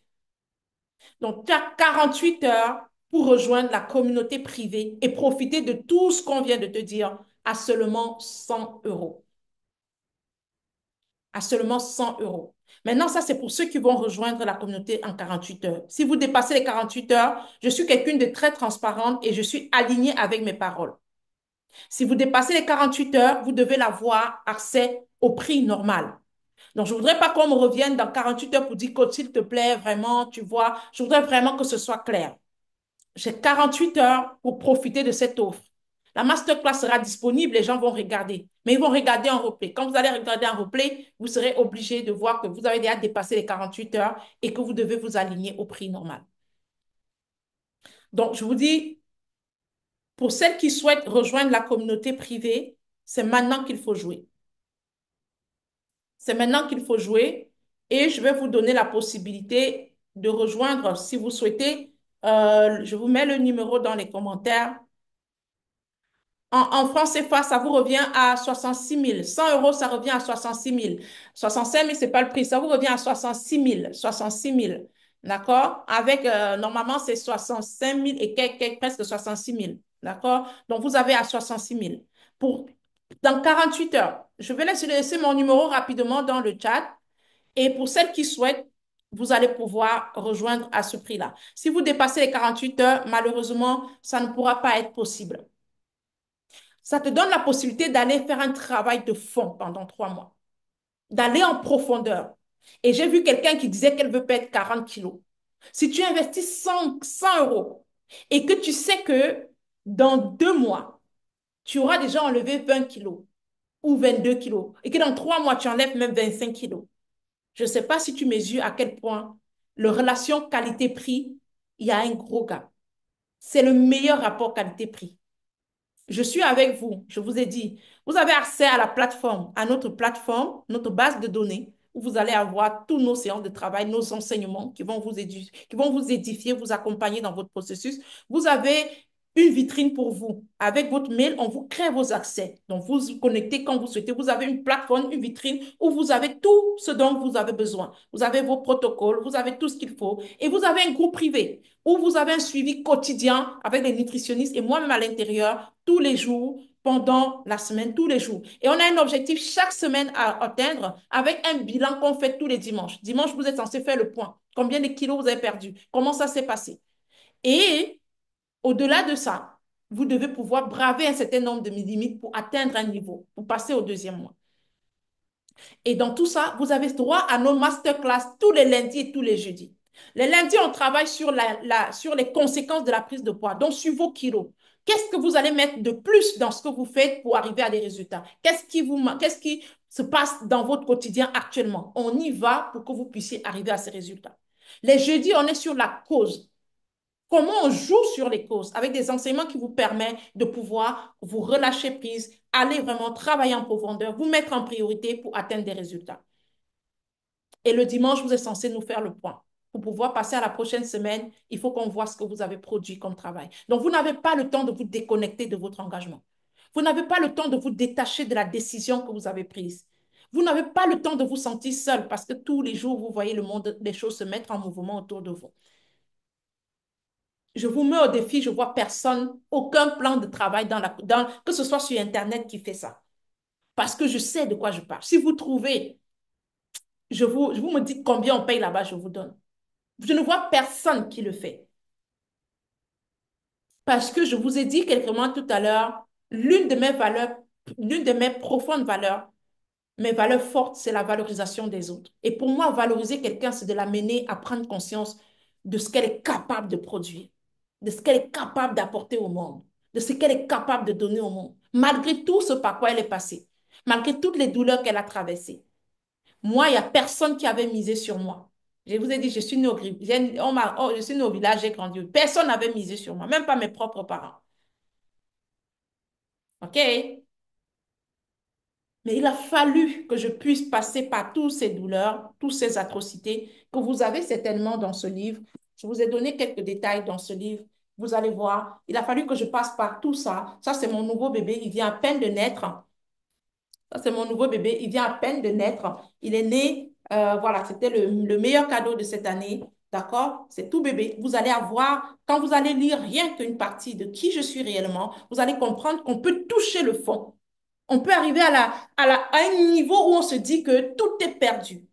Donc, tu as 48 heures pour rejoindre la communauté privée et profiter de tout ce qu'on vient de te dire à seulement 100 euros. À seulement 100 euros. Maintenant, ça, c'est pour ceux qui vont rejoindre la communauté en 48 heures. Si vous dépassez les 48 heures, je suis quelqu'un de très transparente et je suis alignée avec mes paroles. Si vous dépassez les 48 heures, vous devez avoir accès au prix normal. Donc, je ne voudrais pas qu'on me revienne dans 48 heures pour dire, Coach, s'il te plaît, vraiment, tu vois, je voudrais vraiment que ce soit clair. J'ai 48 heures pour profiter de cette offre. La masterclass sera disponible, les gens vont regarder, mais ils vont regarder en replay. Quand vous allez regarder en replay, vous serez obligé de voir que vous avez déjà dépassé les 48 heures et que vous devez vous aligner au prix normal. Donc, je vous dis, pour celles qui souhaitent rejoindre la communauté privée, c'est maintenant qu'il faut jouer. C'est maintenant qu'il faut jouer et je vais vous donner la possibilité de rejoindre si vous souhaitez. Je vous mets le numéro dans les commentaires. En francs CFA, ça vous revient à 66 000. 100 euros, ça revient à 66 000. 65 000, ce n'est pas le prix. Ça vous revient à 66 000. 66 000. D'accord? Avec, normalement, c'est 65 000 et presque 66 000. D'accord? Donc, vous avez à 66 000. Dans 48 heures, je vais laisser mon numéro rapidement dans le chat. Et pour celles qui souhaitent, vous allez pouvoir rejoindre à ce prix-là. Si vous dépassez les 48 heures, malheureusement, ça ne pourra pas être possible. Ça te donne la possibilité d'aller faire un travail de fond pendant 3 mois, d'aller en profondeur. Et j'ai vu quelqu'un qui disait qu'elle veut perdre 40 kilos. Si tu investis 100 euros et que tu sais que dans 2 mois, tu auras déjà enlevé 20 kilos ou 22 kilos et que dans 3 mois, tu enlèves même 25 kilos. Je ne sais pas si tu mesures à quel point la relation qualité-prix, il y a un gros gap. C'est le meilleur rapport qualité-prix. Je suis avec vous, je vous ai dit, vous avez accès à la plateforme, à notre plateforme, notre base de données, où vous allez avoir tous nos séances de travail, nos enseignements qui vont vous édifier, vous accompagner dans votre processus. Vous avez une vitrine pour vous. Avec votre mail, on vous crée vos accès. Donc, vous vous connectez quand vous souhaitez. Vous avez une plateforme, une vitrine où vous avez tout ce dont vous avez besoin. Vous avez vos protocoles, vous avez tout ce qu'il faut. Et vous avez un groupe privé où vous avez un suivi quotidien avec les nutritionnistes et moi-même à l'intérieur, tous les jours, pendant la semaine, tous les jours. Et on a un objectif chaque semaine à atteindre avec un bilan qu'on fait tous les dimanches. Dimanche, vous êtes censé faire le point. Combien de kilos vous avez perdu? Comment ça s'est passé? Et au-delà de ça, vous devez pouvoir braver un certain nombre de limites pour atteindre un niveau, pour passer au deuxième mois. Et dans tout ça, vous avez droit à nos masterclass tous les lundis et tous les jeudis. Les lundis, on travaille sur les conséquences de la prise de poids, donc sur vos kilos. Qu'est-ce que vous allez mettre de plus dans ce que vous faites pour arriver à des résultats? Qu'est-ce qui se passe dans votre quotidien actuellement? On y va pour que vous puissiez arriver à ces résultats. Les jeudis, on est sur la cause. Comment on joue sur les causes avec des enseignements qui vous permettent de pouvoir vous relâcher prise, aller vraiment travailler en profondeur, vous mettre en priorité pour atteindre des résultats. Et le dimanche, vous êtes censé nous faire le point. Pour pouvoir passer à la prochaine semaine, il faut qu'on voit ce que vous avez produit comme travail. Donc, vous n'avez pas le temps de vous déconnecter de votre engagement. Vous n'avez pas le temps de vous détacher de la décision que vous avez prise. Vous n'avez pas le temps de vous sentir seul parce que tous les jours, vous voyez le monde, les choses se mettre en mouvement autour de vous. Je vous mets au défi, je ne vois personne, aucun plan de travail que ce soit sur Internet qui fait ça. Parce que je sais de quoi je parle. Si vous trouvez, vous me dites combien on paye là-bas, je vous donne. Je ne vois personne qui le fait. Parce que je vous ai dit quelque moment tout à l'heure, l'une de mes valeurs, l'une de mes profondes valeurs, mes valeurs fortes, c'est la valorisation des autres. Et pour moi, valoriser quelqu'un, c'est de l'amener à prendre conscience de ce qu'elle est capable de produire, de ce qu'elle est capable d'apporter au monde, de ce qu'elle est capable de donner au monde, malgré tout ce par quoi elle est passée, malgré toutes les douleurs qu'elle a traversées. Moi, il n'y a personne qui avait misé sur moi. Je vous ai dit, je suis née je suis née au village, j'ai grandi. Personne n'avait misé sur moi, même pas mes propres parents. OK? Mais il a fallu que je puisse passer par toutes ces douleurs, toutes ces atrocités que vous avez certainement dans ce livre. Je vous ai donné quelques détails dans ce livre Vous allez voir, il a fallu que je passe par tout ça. Ça, c'est mon nouveau bébé. Il vient à peine de naître. Ça, c'est mon nouveau bébé. Il vient à peine de naître. Il est né, voilà, c'était le meilleur cadeau de cette année. D'accord? C'est tout bébé. Vous allez avoir, quand vous allez lire rien qu'une partie de qui je suis réellement, vous allez comprendre qu'on peut toucher le fond. On peut arriver à un niveau où on se dit que tout est perdu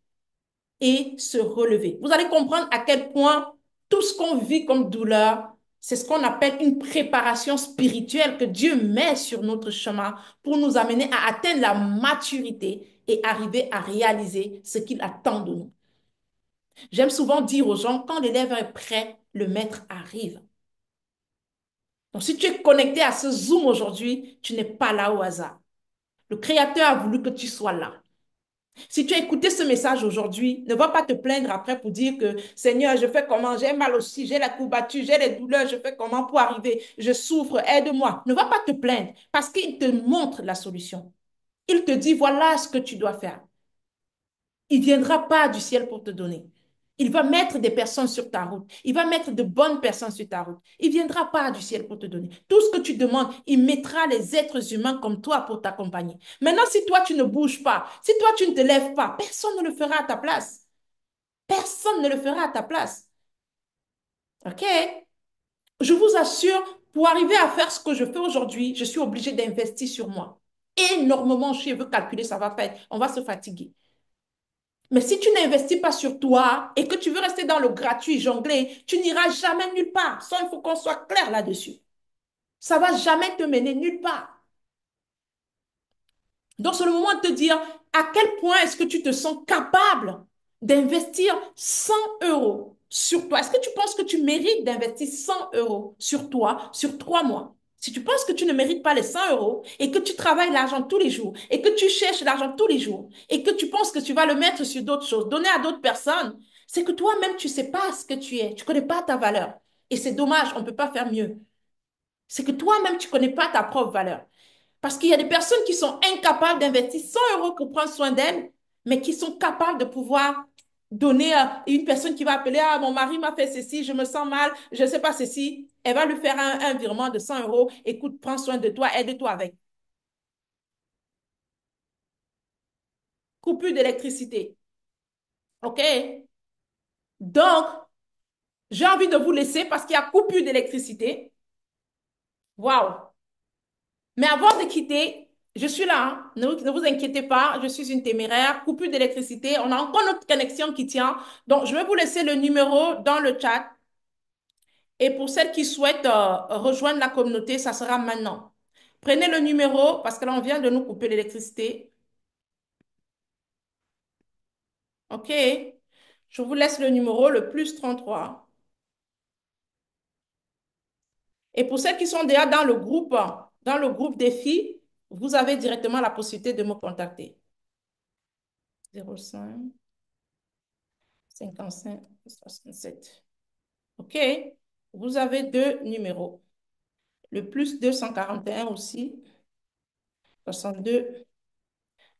et se relever. Vous allez comprendre à quel point tout ce qu'on vit comme douleur, c'est ce qu'on appelle une préparation spirituelle que Dieu met sur notre chemin pour nous amener à atteindre la maturité et arriver à réaliser ce qu'il attend de nous. J'aime souvent dire aux gens, quand l'élève est prêt, le maître arrive. Donc, si tu es connecté à ce Zoom aujourd'hui, tu n'es pas là au hasard. Le Créateur a voulu que tu sois là. Si tu as écouté ce message aujourd'hui, ne va pas te plaindre après pour dire que Seigneur, je fais comment? J'ai mal aussi, j'ai la courbature, j'ai les douleurs, je fais comment pour arriver? Je souffre, aide-moi. Ne va pas te plaindre parce qu'il te montre la solution. Il te dit, voilà ce que tu dois faire. Il ne viendra pas du ciel pour te donner. Il va mettre des personnes sur ta route. Il va mettre de bonnes personnes sur ta route. Il ne viendra pas du ciel pour te donner. Tout ce que tu demandes, il mettra les êtres humains comme toi pour t'accompagner. Maintenant, si toi, tu ne bouges pas, si toi, tu ne te lèves pas, personne ne le fera à ta place. Personne ne le fera à ta place. OK? Je vous assure, pour arriver à faire ce que je fais aujourd'hui, je suis obligée d'investir sur moi. Énormément, je veux calculer, ça va faire, on va se fatiguer. Mais si tu n'investis pas sur toi et que tu veux rester dans le gratuit, jongler, tu n'iras jamais nulle part. Ça, il faut qu'on soit clair là-dessus. Ça ne va jamais te mener nulle part. Donc, c'est le moment de te dire à quel point est-ce que tu te sens capable d'investir 100 euros sur toi. Est-ce que tu penses que tu mérites d'investir 100 euros sur toi sur 3 mois? Si tu penses que tu ne mérites pas les 100 euros et que tu travailles l'argent tous les jours et que tu cherches l'argent tous les jours et que tu penses que tu vas le mettre sur d'autres choses, donner à d'autres personnes, c'est que toi-même, tu ne sais pas ce que tu es. Tu ne connais pas ta valeur. Et c'est dommage, on ne peut pas faire mieux. C'est que toi-même, tu ne connais pas ta propre valeur. Parce qu'il y a des personnes qui sont incapables d'investir 100 euros pour prendre soin d'elles, mais qui sont capables de pouvoir donner à une personne qui va appeler, ah, mon mari m'a fait ceci, je me sens mal, je ne sais pas ceci. Elle va lui faire un virement de 100 euros. Écoute, prends soin de toi, aide-toi avec. Coupure d'électricité. OK? Donc, j'ai envie de vous laisser parce qu'il y a coupure d'électricité. Waouh! Mais avant de quitter, je suis là, hein. Ne vous inquiétez pas, je suis une téméraire. Coupure d'électricité, on a encore notre connexion qui tient. Donc, je vais vous laisser le numéro dans le chat. Et pour celles qui souhaitent rejoindre la communauté, ça sera maintenant. Prenez le numéro parce que là, on vient de nous couper l'électricité. OK? Je vous laisse le numéro, le +33. Et pour celles qui sont déjà dans le groupe des filles, vous avez directement la possibilité de me contacter. 05 55 67. OK? Vous avez deux numéros. Le +241 aussi. 62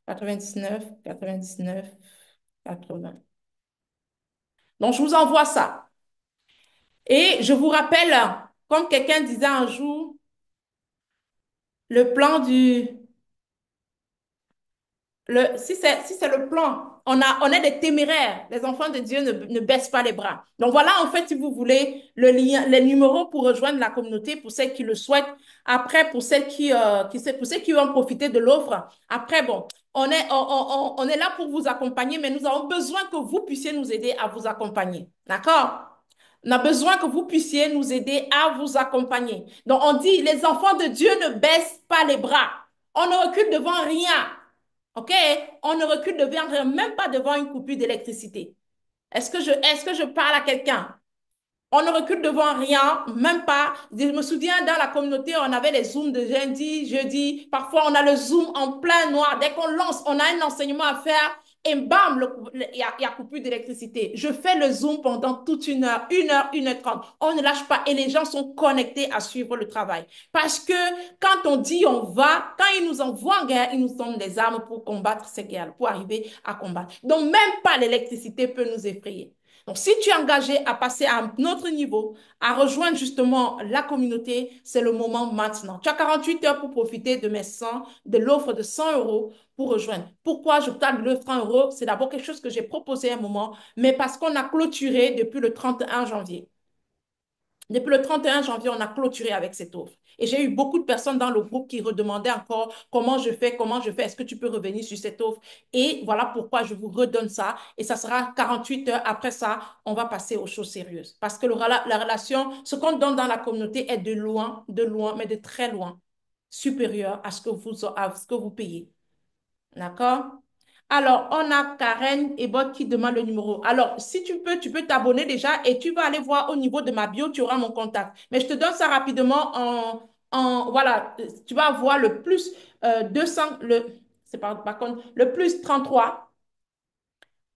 99 99 80. Donc, je vous envoie ça. Et je vous rappelle, comme quelqu'un disait un jour, le plan du si c'est le plan, on est des téméraires. Les enfants de Dieu ne baissent pas les bras. Donc voilà, en fait, si vous voulez, le lien, les numéros pour rejoindre la communauté, pour celles qui le souhaitent. Après, pour celles pour ceux qui vont profiter de l'offre. Après, bon, on est là pour vous accompagner, mais nous avons besoin que vous puissiez nous aider à vous accompagner. D'accord? On a besoin que vous puissiez nous aider à vous accompagner. Donc, on dit, les enfants de Dieu ne baissent pas les bras. On ne recule devant rien. OK? On ne recule devant rien, même pas devant une coupure d'électricité. Est-ce que je parle à quelqu'un? On ne recule devant rien, même pas. Je me souviens, dans la communauté, on avait les Zooms de lundi, jeudi. Parfois, on a le Zoom en plein noir. Dès qu'on lance, on a un enseignement à faire et bam, il y a coupure d'électricité. Je fais le Zoom pendant toute 1 heure, 1 heure 30. On ne lâche pas et les gens sont connectés à suivre le travail. Parce que quand on dit on va, quand ils nous envoient en guerre, ils nous donnent des armes pour combattre ces guerres, pour arriver à combattre. Donc, même pas l'électricité peut nous effrayer. Donc, si tu es engagé à passer à un autre niveau, à rejoindre justement la communauté, c'est le moment maintenant. Tu as 48 heures pour profiter de de l'offre de 100 euros pour rejoindre. Pourquoi je parle de l'offre 100 euros? C'est d'abord quelque chose que j'ai proposé à un moment, mais parce qu'on a clôturé depuis le 31 janvier. Depuis le 31 janvier, on a clôturé avec cette offre. Et j'ai eu beaucoup de personnes dans le groupe qui redemandaient encore comment je fais, est-ce que tu peux revenir sur cette offre? Et voilà pourquoi je vous redonne ça. Et ça sera 48 heures après ça, on va passer aux choses sérieuses. Parce que la relation, ce qu'on donne dans la communauté est de loin, mais de très loin, supérieur à ce que vous payez. D'accord? Alors, on a Karen Ebot qui demande le numéro. Alors, si tu peux t'abonner déjà et tu vas aller voir au niveau de ma bio, tu auras mon contact. Mais je te donne ça rapidement voilà, tu vas voir le plus 200, c'est par contre, le plus 33.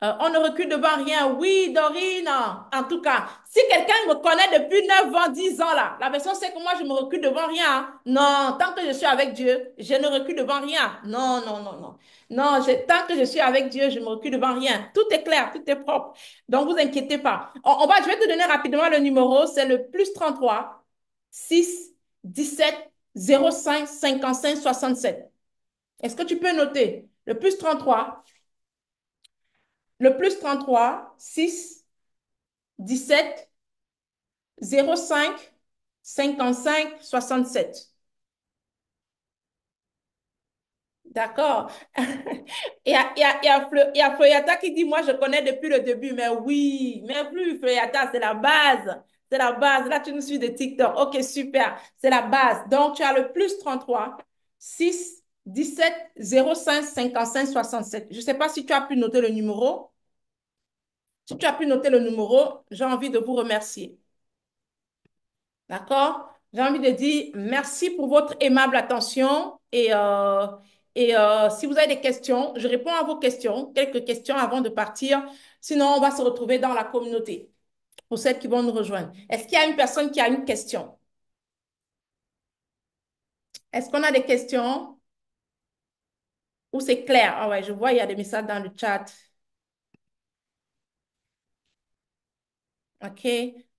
On ne recule devant rien. Oui, Dorine. En tout cas, si quelqu'un me connaît depuis 9 ans, 10 ans, là, la personne sait que moi, je me recule devant rien. Hein. Non, tant que je suis avec Dieu, je ne recule devant rien. Non, non, non, non. Non, tant que je suis avec Dieu, je ne me recule devant rien. Tout est clair, tout est propre. Donc, vous inquiétez pas. Je vais te donner rapidement le numéro. C'est le plus 33 6 17 05 55 67. Est-ce que tu peux noter? Le plus 33 le plus 33 6 17 05 55 67. D'accord. Il y a Floriata qui dit, moi, je connais depuis le début, mais oui, mais plus, Floriata, c'est la base. C'est la base. Là, tu nous suis de TikTok. OK, super. C'est la base. Donc, tu as le plus 33 6 17 05 55 67. Je ne sais pas si tu as pu noter le numéro. Si tu as pu noter le numéro, j'ai envie de vous remercier. D'accord? J'ai envie de dire merci pour votre aimable attention si vous avez des questions, je réponds à vos questions, quelques questions avant de partir. Sinon, on va se retrouver dans la communauté pour celles qui vont nous rejoindre. Est-ce qu'il y a une personne qui a une question? Est-ce qu'on a des questions? Ou c'est clair? Ah ouais, je vois, il y a des messages dans le chat. OK.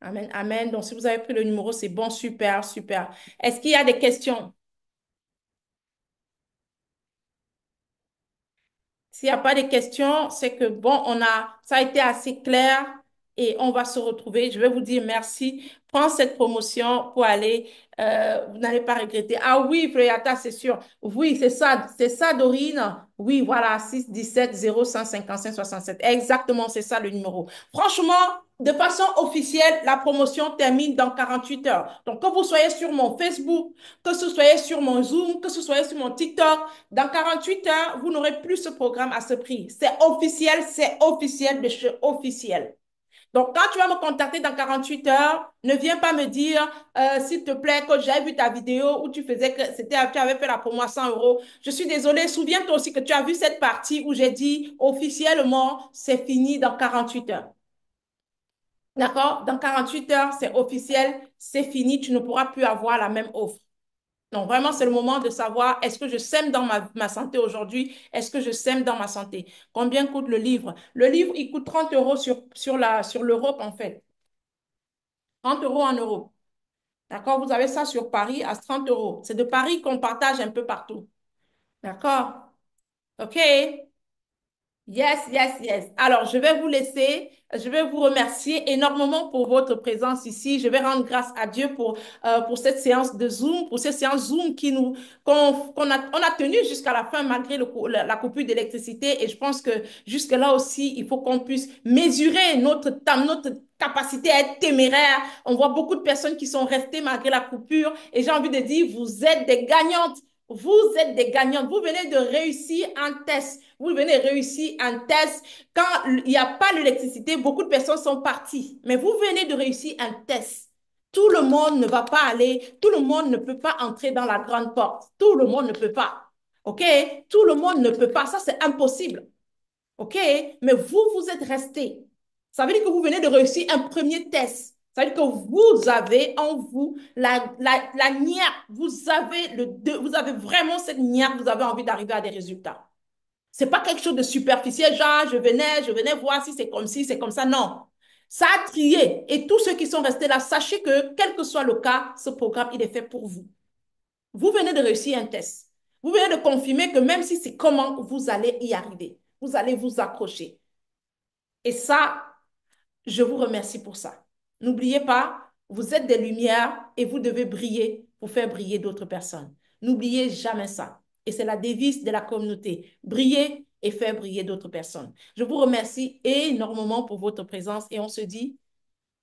Amen, amen. Donc, si vous avez pris le numéro, c'est bon, super, super. Est-ce qu'il y a des questions? S'il n'y a pas de questions, c'est que bon, ça a été assez clair et on va se retrouver. Je vais vous dire merci. Prends cette promotion pour aller. Vous n'allez pas regretter. Ah oui, Floriata, c'est sûr. Oui, c'est ça, Dorine. Oui, voilà, 6 17 0 155 67. Exactement, c'est ça le numéro. Franchement, de façon officielle, la promotion termine dans 48 heures. Donc, que vous soyez sur mon Facebook, que ce soit sur mon Zoom, que ce soit sur mon TikTok, dans 48 heures, vous n'aurez plus ce programme à ce prix. C'est officiel de chez officiel. Donc, quand tu vas me contacter dans 48 heures, ne viens pas me dire, s'il te plaît, que j'ai vu ta vidéo où tu faisais que tu avais fait la promo à 100 euros. Je suis désolée. Souviens-toi aussi que tu as vu cette partie où j'ai dit officiellement, c'est fini dans 48 heures. D'accord? Dans 48 heures, c'est officiel, c'est fini. Tu ne pourras plus avoir la même offre. Donc, vraiment, c'est le moment de savoir, est-ce que je sème dans ma santé aujourd'hui? Est-ce que je sème dans ma santé? Combien coûte le livre? Le livre, il coûte 30 euros sur l'Europe, en fait. 30 euros en Europe. D'accord? Vous avez ça sur Paris à 30 euros. C'est de Paris qu'on partage un peu partout. D'accord? OK? Yes, yes, yes. Alors, je vais vous laisser. Je vais vous remercier énormément pour votre présence ici. Je vais rendre grâce à Dieu pour cette séance de Zoom, pour cette séance Zoom on a tenu jusqu'à la fin malgré la coupure d'électricité. Et je pense que jusque-là aussi, il faut qu'on puisse mesurer notre capacité à être téméraire. On voit beaucoup de personnes qui sont restées malgré la coupure. Et j'ai envie de dire, vous êtes des gagnantes. Vous êtes des gagnantes. Vous venez de réussir un test. Vous venez de réussir un test. Quand il n'y a pas l'électricité, beaucoup de personnes sont parties. Mais vous venez de réussir un test. Tout le monde ne va pas aller, tout le monde ne peut pas entrer dans la grande porte. Tout le monde ne peut pas. OK? Tout le monde ne peut pas. Ça, c'est impossible. OK? Mais vous, vous êtes restés. Ça veut dire que vous venez de réussir un premier test. Ça veut dire que vous avez en vous la niaque. Vous avez vraiment cette niaque. Vous avez envie d'arriver à des résultats. C'est pas quelque chose de superficiel, genre je venais voir si c'est comme ça. Non. Ça a trié. Et tous ceux qui sont restés là, sachez que, quel que soit le cas, ce programme, il est fait pour vous. Vous venez de réussir un test. Vous venez de confirmer que même si c'est comment, vous allez y arriver. Vous allez vous accrocher. Et ça, je vous remercie pour ça. N'oubliez pas, vous êtes des lumières et vous devez briller pour faire briller d'autres personnes. N'oubliez jamais ça. Et c'est la devise de la communauté. Briller et faire briller d'autres personnes. Je vous remercie énormément pour votre présence et on se dit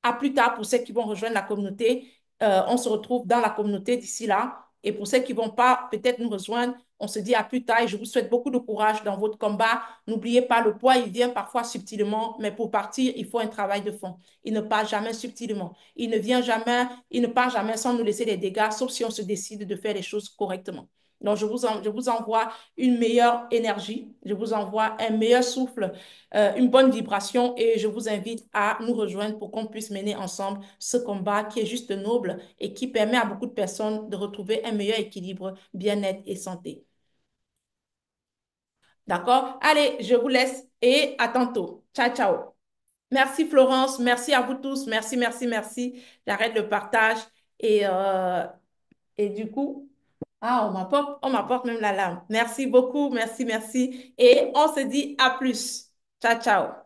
à plus tard pour ceux qui vont rejoindre la communauté. On se retrouve dans la communauté d'ici là. Et pour ceux qui ne vont pas peut-être nous rejoindre, on se dit à plus tard et je vous souhaite beaucoup de courage dans votre combat. N'oubliez pas, le poids, il vient parfois subtilement, mais pour partir, il faut un travail de fond. Il ne part jamais subtilement. Il ne vient jamais, il ne part jamais sans nous laisser des dégâts, sauf si on se décide de faire les choses correctement. Donc, je vous envoie une meilleure énergie, je vous envoie un meilleur souffle, une bonne vibration et je vous invite à nous rejoindre pour qu'on puisse mener ensemble ce combat qui est juste noble et qui permet à beaucoup de personnes de retrouver un meilleur équilibre, bien-être et santé. D'accord? Allez, je vous laisse et à tantôt. Ciao, ciao. Merci Florence, merci à vous tous, merci, merci, merci. J'arrête le partage et, euh, et du coup, ah, on m'apporte même la lame. Merci beaucoup, merci, merci. Et on se dit à plus. Ciao, ciao.